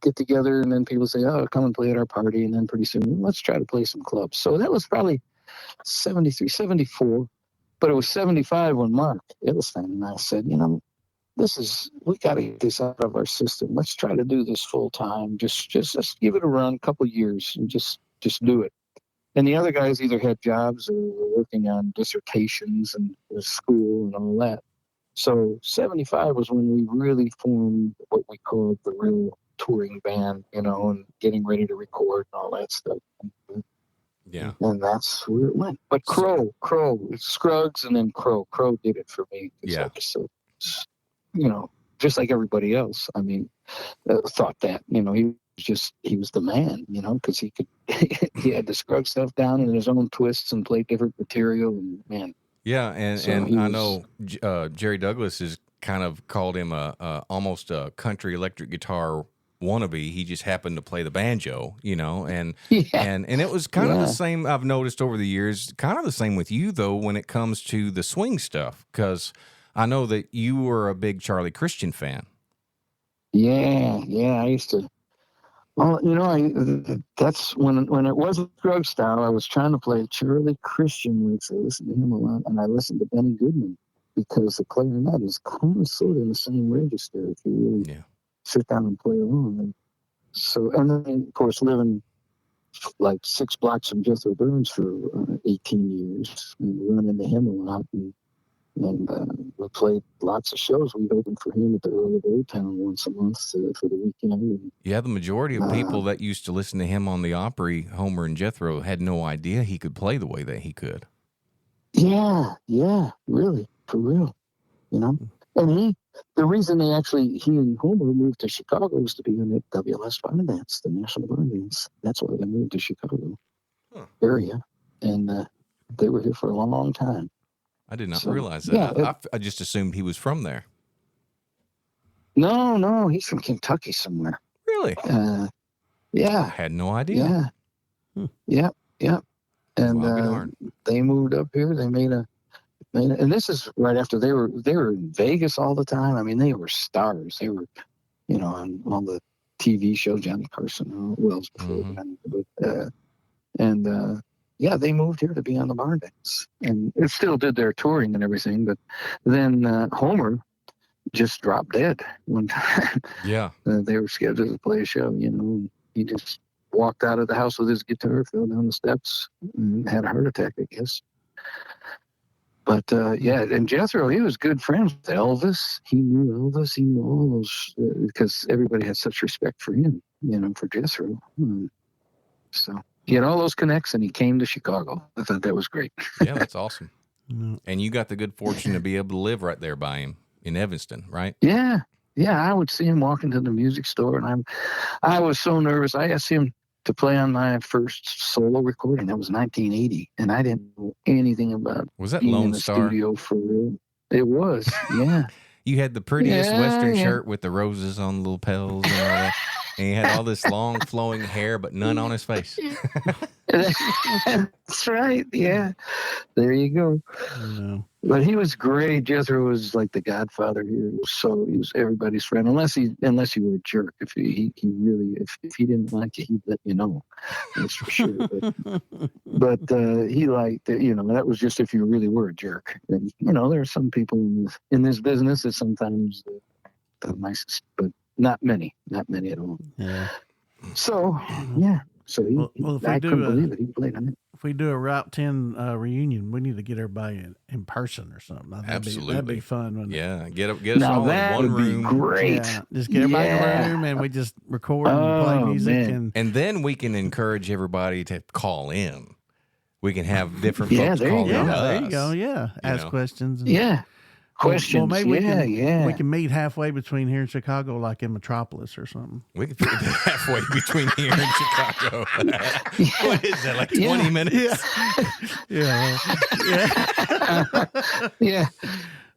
get together, and then people say, oh, come and play at our party. And then pretty soon, let's try to play some clubs. So that was probably 73, 74. But it was 75 when Mark Ilstein and I said, you know, we got to get this out of our system. Let's try to do this full time. Just give it a run, a couple of years, and just do it. And the other guys either had jobs or were working on dissertations and school and all that. So 75 was when we really formed what we called the real touring band, you know, and getting ready to record and all that stuff. Yeah. And that's where it went. But Crow, Scruggs, and then Crow did it for me. Yeah. Like, so, you know, just like everybody else. I mean, thought that, you know, he was the man, you know, because he had the Scruggs stuff down in his own twists and played different material, and man. Yeah, and I know Jerry Douglas has kind of called him almost a country electric guitar wannabe. He just happened to play the banjo, you know, and it was kind of the same. I've noticed over the years, kind of the same with you though when it comes to the swing stuff, because I know that you were a big Charlie Christian fan. Yeah, I used to. Well, you know, that's when it wasn't drug style. I was trying to play Charlie Christian licks. I listened to him a lot, and I listened to Benny Goodman, because the clarinet is kind of sort of in the same register if you really sit down and play along. And so, and then of course living like 6 blocks from Jethro Burns for 18 years, and running into him a lot, and we played lots of shows. We'd open for him at the Earl of Old Town once a month for the weekend. And, the majority of people that used to listen to him on the Opry, Homer and Jethro, had no idea he could play the way that he could. Yeah, really, for real, you know. And the reason he and Homer moved to Chicago was to be in the WLS Barn Dance, the National Barn Dance. That's why they moved to Chicago area, and they were here for a long, long time. I did not realize that. Yeah, I just assumed he was from there. No, he's from Kentucky somewhere. Really? Yeah. I had no idea. Yeah. And they moved up here. They made and this is right after they were in Vegas all the time. I mean, they were stars. They were, you know, on all the TV show, Johnny Carson, Wells before. They moved here to be on the Barn Dance, and it still did their touring and everything. But then Homer just dropped dead one time. Yeah, they were scheduled to play a show. You know, he just walked out of the house with his guitar, fell down the steps, and had a heart attack, I guess. But and Jethro, he was good friends with Elvis. He knew Elvis. He knew all those because everybody had such respect for him, you know, for Jethro. So he had all those connects, and he came to Chicago. I thought that was great. Yeah, that's awesome. And you got the good fortune to be able to live right there by him in Evanston, right? Yeah. I would see him walking to the music store, and I was so nervous. I asked him to play on my first solo recording. That was 1980, and I didn't know anything about Was that being Lone in the Star? studio for real. It was, yeah. You had the prettiest Yeah, Western yeah. shirt with the roses on the little petals and all that. And he had all this long flowing hair, but none on his face. That's right. Yeah. There you go. Yeah. But he was great. Jethro was like the godfather here. He was everybody's friend, unless you were a jerk. If he really, if he didn't like you, he'd let you know. That's for sure. But he liked it, that was just if you really were a jerk. And, there are some people in this business that sometimes the nicest, but not many at all. Yeah. So, yeah. So I couldn't believe it. He played on it. If we do a Route 10 reunion, we need to get everybody in person or something. That'd be fun. Wouldn't it? Yeah, get us all in that one would room. be great. Yeah, just get everybody in a room and we just record and play music. Man. And then we can encourage everybody to call in. We can have different Yeah, folks there you call go. in. Yeah, to there you us. go. Yeah, ask questions. And, Yeah. Questions. Well, maybe we we can meet halfway between here in Chicago, like in Metropolis or something. We can figure that halfway between here and Chicago. What is that, like 20 minutes? Yeah. Yeah.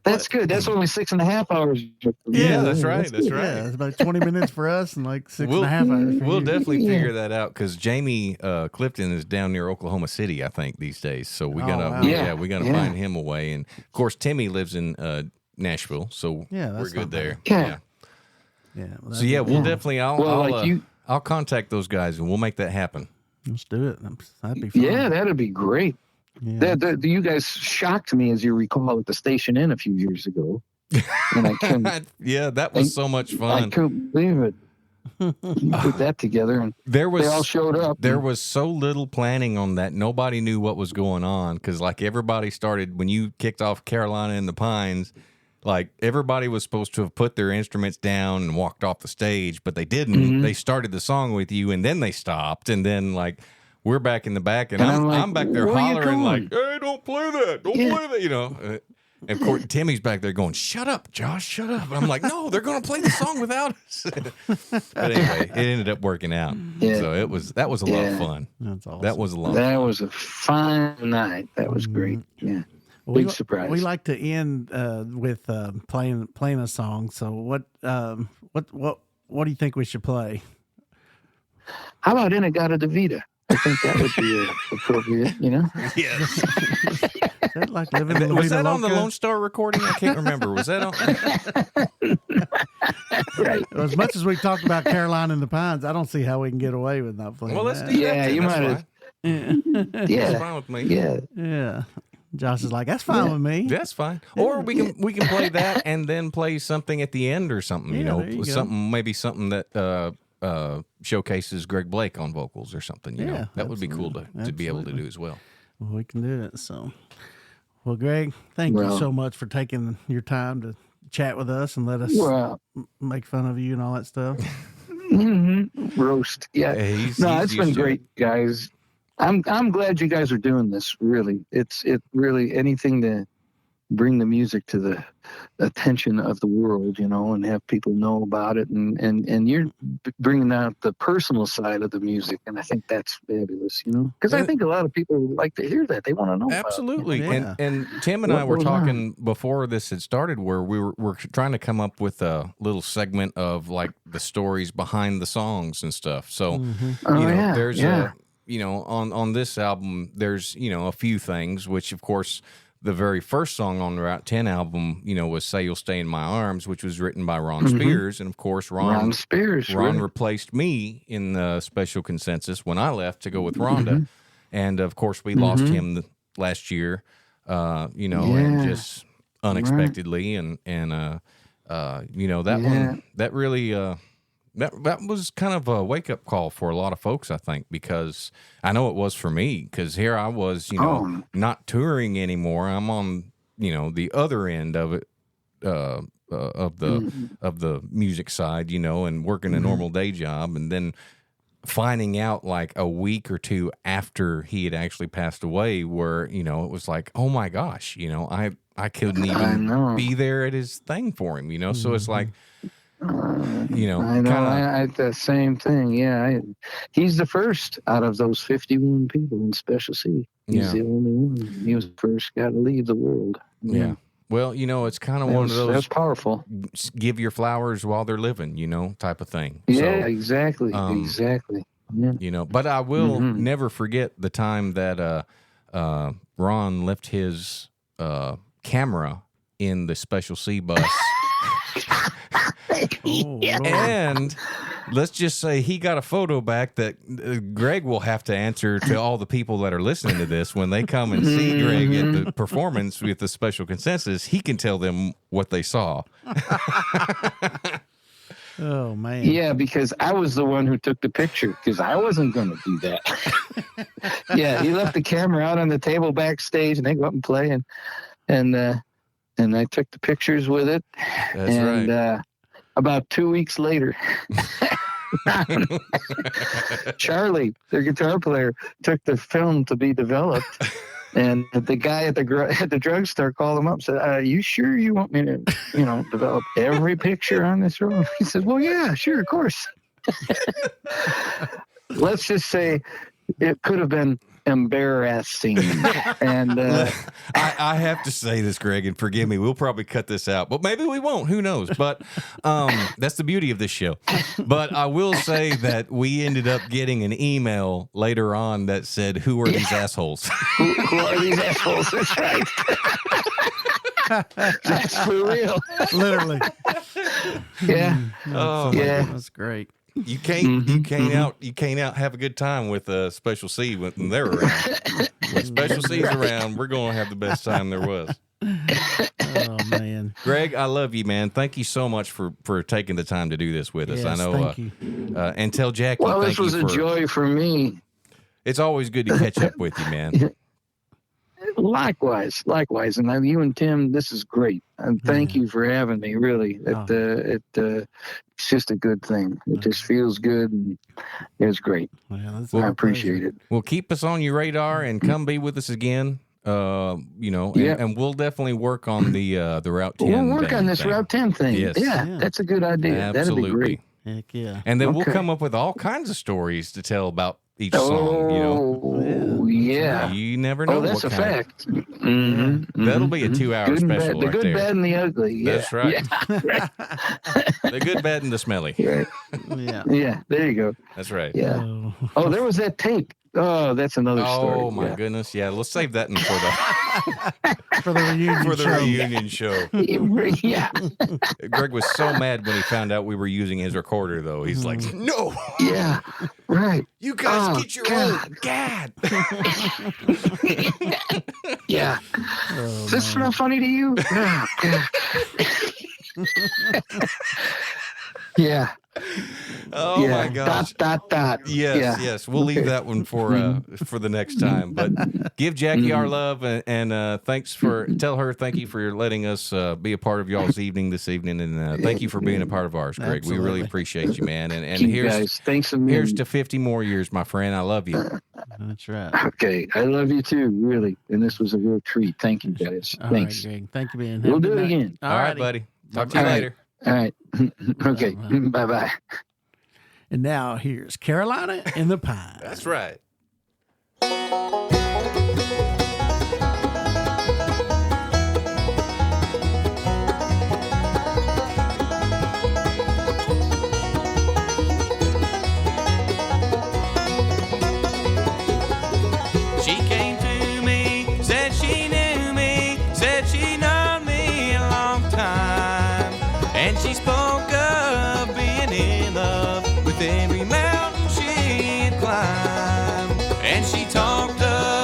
That's good. That's only 6.5 hours. Yeah, that's right. That's right. Yeah, it's about 20 minutes for us and like 6.5 hours. For We'll you. definitely figure that out because Jamie Clifton is down near Oklahoma City, I think, these days. So we gotta, wow. we gotta find him a way. And of course, Timmy lives in Nashville, so Yeah, that's we're good not there. bad. Yeah. Well, So yeah, we'll definitely. I'll contact those guys and we'll make that happen. let's do it. That'd be fun. Yeah, that'd be great. Yeah. You guys shocked me, as you recall, at the Station Inn a few years ago. And I couldn't, Yeah, that was so much I fun. couldn't believe it. You put that together, and They all showed up. There was so little planning on that. Nobody knew what was going on because, like, everybody started when you kicked off Carolina in the Pines. Like, everybody was supposed to have put their instruments down and walked off the stage, but they didn't. Mm-hmm. They started the song with you, and then they stopped, and then like we're back in the back, and And I'm back there "Where you hollering like, going?" "Hey, don't play that! Don't play that!" And of course, Timmy's back there going, "Shut up, Josh, shut up!" And I'm like, "No, they're going to play the song without us." But anyway, it ended up working out. Yeah. So that was a lot of fun. That's awesome. That was a lot. That was a fine night. That was great. Yeah. We- Big surprise. We like to end with playing a song. So what do you think we should play? How about Inagata Davida? I think that would be appropriate, Yes. Is that like living in Was La that Vida on the Loca? Lone Star recording? I can't remember. Was that on? right. As much as we talked about Carolina and the Pines, I don't see how we can get away with not playing. Well, let's that. do Yeah, that. then. you That's might have- fine. Yeah. Yeah. That's fine with me. Yeah. Yeah. Josh is like, that's fine with me. That's fine. Or we can play that and then play something at the end or something. Yeah, there you go. Maybe something that showcases Greg Blake on vocals or something. You know, Yeah, that would be cool to be able to absolutely. do as well. Well, we can do it. So, well, Greg, thank you Well- so much for taking your time to chat with us and let us Well, make fun of you and all that stuff. roast. Yeah. Hey, he's It's been used to great, guys. I'm glad you guys are doing this. Really, it really anything to bring the music to the attention of the world, and have people know about it. And you're bringing out the personal side of the music, and I think that's fabulous. Because I think a lot of people like to hear that. They want to know. Absolutely. Yeah. And Tim and What I were goes on? talking before this had started where we're trying to come up with a little segment of like the stories behind the songs and stuff. So, Oh, yeah, there's yeah. on this album, there's, a few things, which of course the very first song on the Route 10 album, was Say You'll Stay in My Arms, which was written by Ron Spears. And of course, Ron Spears. Ron right. replaced me in the special consensus when I left to go with Rhonda. And of course, we lost him last year, and Yeah. just unexpectedly. And that one, that really, that was kind of a wake up call for a lot of folks, I think, because I know it was for me, because here I was, not touring anymore. I'm on, the other end of it, of the music side, and working a normal day job, and then finding out like a week or two after he had actually passed away, where it was like, oh my gosh, I couldn't even be there at his thing for him, so it's like I know. I the same thing. Yeah, he's the first out of those 51 people in Special C. He's the only one. He was the first guy to leave the world. Yeah. Well, it's kind of one of those. That's powerful. Give your flowers while they're living, type of thing. Yeah, so, exactly. Exactly. Yeah. But I will never forget the time that Ron left his camera in the Special C bus. And let's just say he got a photo back that Greg will have to answer to all the people that are listening to this when they come and see Greg at the performance with the Special Consensus. He can tell them what they saw. Oh, man. Yeah, because I was the one who took the picture because I wasn't going to do that. Yeah, he left the camera out on the table backstage and they go up and play. And I took the pictures with it. That's right. About 2 weeks later, Charlie, their guitar player, took the film to be developed. And the guy at the drugstore called him up and said, you sure you want me to, develop every picture on this room? He said, well, yeah, sure, of course. Let's just say it could have been embarrassing. And I have to say this, Greg, and forgive me, we'll probably cut this out, but maybe we won't. Who knows? But that's the beauty of this show. But I will say that we ended up getting an email later on that said, who are these assholes? who are these assholes? That's right. That's for real. Literally. Yeah. Oh, yeah. That's great. You can't out have a good time with Special C when they're around. When Special C's around, we're going to have the best time there was. Oh, man. Greg, I love you, man. Thank you so much for taking the time to do this with us. Yes, I know. thank you. And tell Jackie. Well, thank this was you a joy for me. It's always good to catch up with you, man. Likewise. And you and Tim, this is great. And thank you for having me, really. It's just a good thing. It just feels good, and it's great. Well, I appreciate it. Well, keep us on your radar and come be with us again. And we'll definitely work on the Route 10. We'll work on this thing. Route 10 thing. Yes. Yeah, that's a good idea. Absolutely. That'd be great. Heck yeah. And then we'll come up with all kinds of stories to tell about each song. Oh, yeah. You never know. Oh, that's a fact. That'll be a 2-hour special. The good, bad, and the ugly. Yeah. That's right. Yeah. The good, bad, and the smelly. Right. Yeah. Yeah. There you go. That's right. Yeah. Oh, there was that tape. Oh, that's another story. Oh my goodness! Yeah, let's save that for the reunion show. Yeah. Greg was so mad when he found out we were using his recorder, though. He's like, "No." Yeah. Right. You guys get your own. God. Yeah. Is this not funny to you? Oh, God. Yeah. Oh my gosh. Dot. Yes. We'll leave that one for the next time. But give Jackie our love and tell her thank you for letting us be a part of y'all's evening this evening, and thank you for being a part of ours, Greg. Absolutely. We really appreciate you, man. And thanks a million. Here's to 50 more years, my friend. I love you. That's right. Okay, I love you too, really. And this was a real treat. Thank you, guys. Thanks. All right, Greg. Thank you, man. We'll do it again. All right, buddy. Talk to you later. All right. Okay. Bye-bye. And now here's Carolina in the Pine. That's right. She came to me, said she knew me, said she known me a long time. And she spoke of being in love with every mountain she had climbed. And she talked of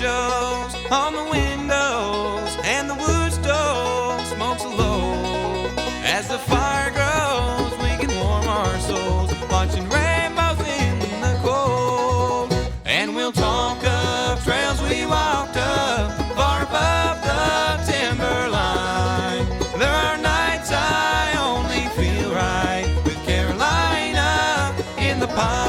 shows on the windows, and the wood stove smokes low. As the fire grows, we can warm our souls, watching rainbows in the cold. And we'll talk of trails we walked up, far above the timberline. There are nights I only feel right with Carolina in the pines.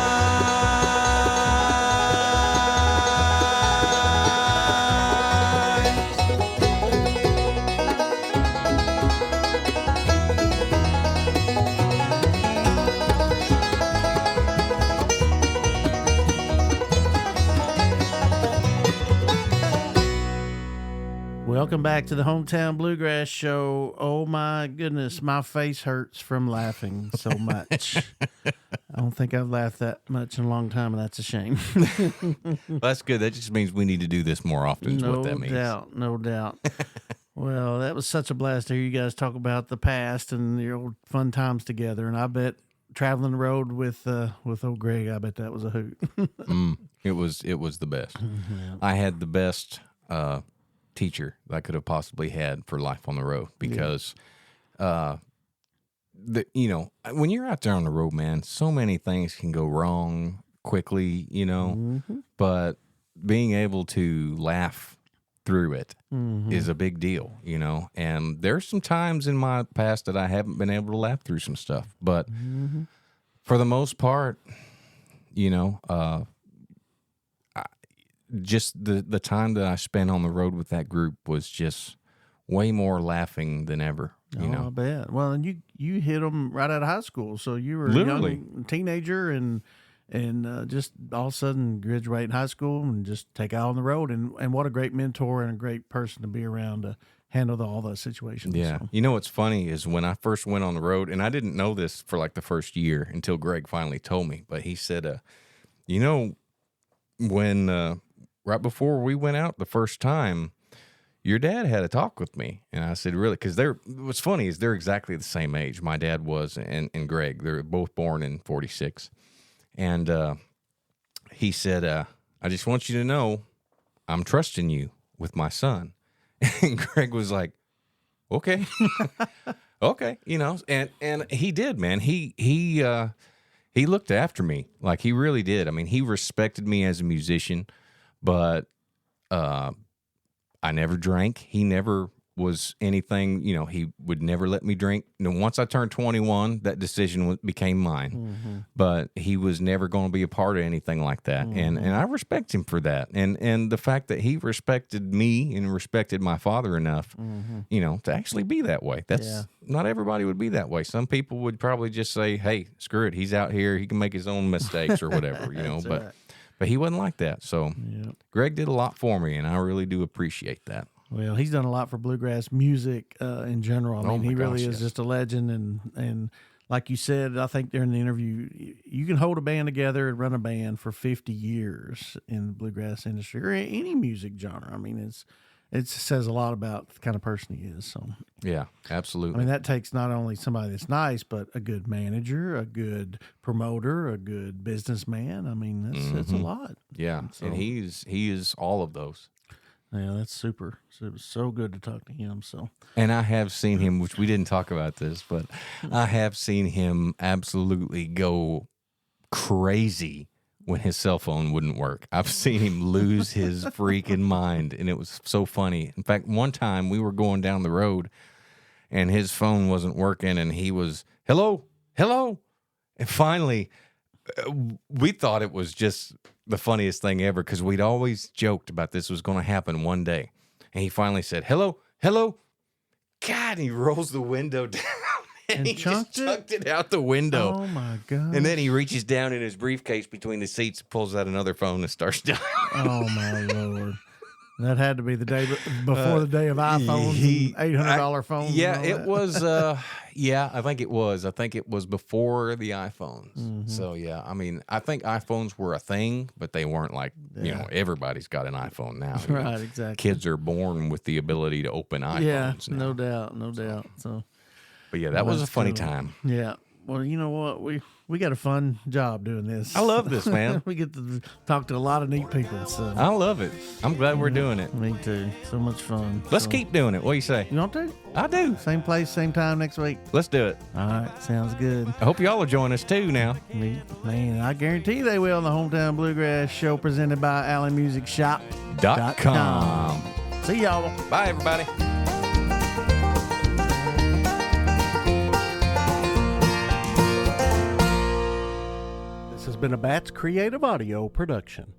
Welcome back to the Hometown Bluegrass Show. Oh my goodness, my face hurts from laughing so much. I don't think I've laughed that much in a long time, and that's a shame. Well, that's good. That just means we need to do this more often. Is what that means. No doubt. Well, that was such a blast to hear you guys talk about the past and your old fun times together. And I bet traveling the road with old Greg, I bet that was a hoot. It was the best. I had the best teacher that I could have possibly had for life on the road because, when you're out there on the road, man, so many things can go wrong quickly, but being able to laugh through it is a big deal, and there's some times in my past that I haven't been able to laugh through some stuff, but for the most part, just the time that I spent on the road with that group was just way more laughing than ever. I bet. Well, and you hit them right out of high school, so you were Literally. a young teenager and just all of a sudden graduate high school and just take out on the road. And what a great mentor and a great person to be around to handle all those situations. Yeah. So. What's funny is when I first went on the road, and I didn't know this for like the first year until Greg finally told me, but he said, when right before we went out the first time, your dad had a talk with me. And I said, really? Because what's funny is they're exactly the same age. My dad was and Greg. They're both born in 46. And he said, I just want you to know I'm trusting you with my son. And Greg was like, okay. Okay. And he did, man. He looked after me. Like he really did. I mean, he respected me as a musician, but I never drank. He never was anything, he would never let me drink. Once I turned 21, that decision became mine. But he was never going to be a part of anything like that. And I respect him for that. And the fact that he respected me and respected my father enough, to actually be that way. Not everybody would be that way. Some people would probably just say, hey, screw it. He's out here. He can make his own mistakes or whatever, but. Right. But he wasn't like that. So Greg did a lot for me, and I really do appreciate that. Well, he's done a lot for bluegrass music in general. I mean, he really is just a legend. And like you said, I think during the interview, you can hold a band together and run a band for 50 years in the bluegrass industry or any music genre. I mean, it says a lot about the kind of person he is. So yeah, absolutely. I mean, that takes not only somebody that's nice, but a good manager, a good promoter, a good businessman. I mean, that's a lot. Yeah, and he is all of those. Yeah, that's super. It was so good to talk to him. So, and I have seen him, which we didn't talk about this, but I have seen him absolutely go crazy when his cell phone wouldn't work. I've seen him lose his freaking mind, and it was so funny. In fact, one time we were going down the road, and his phone wasn't working, and he was, hello, and finally, we thought it was just the funniest thing ever because we'd always joked about this was going to happen one day, and he finally said, hello, God, and he rolls the window down. And he just chucked it out the window. Oh, my God. And then he reaches down in his briefcase between the seats, pulls out another phone, and starts dialing. Oh, my Lord. That had to be the day before the day of iPhones, $800 phones. Yeah, it was. I think it was. I think it was before the iPhones. So, yeah, I mean, I think iPhones were a thing, but they weren't like, everybody's got an iPhone now. Right, exactly. Kids are born with the ability to open iPhones now. No doubt. So. But yeah, that was a funny time. Yeah. Well, you know what? We got a fun job doing this. I love this, man. We get to talk to a lot of neat people. So I love it. I'm glad we're doing it. me too. So much fun. Let's So- keep doing it. What do you say? You want to? I do. Same place, same time next week. Let's do it. All right, sounds good. I hope y'all will join us too now. Man, I guarantee they will on the Hometown Bluegrass show presented by AllenMusicShop.com. See y'all. Bye, everybody. This has been a Bats Creative Audio production.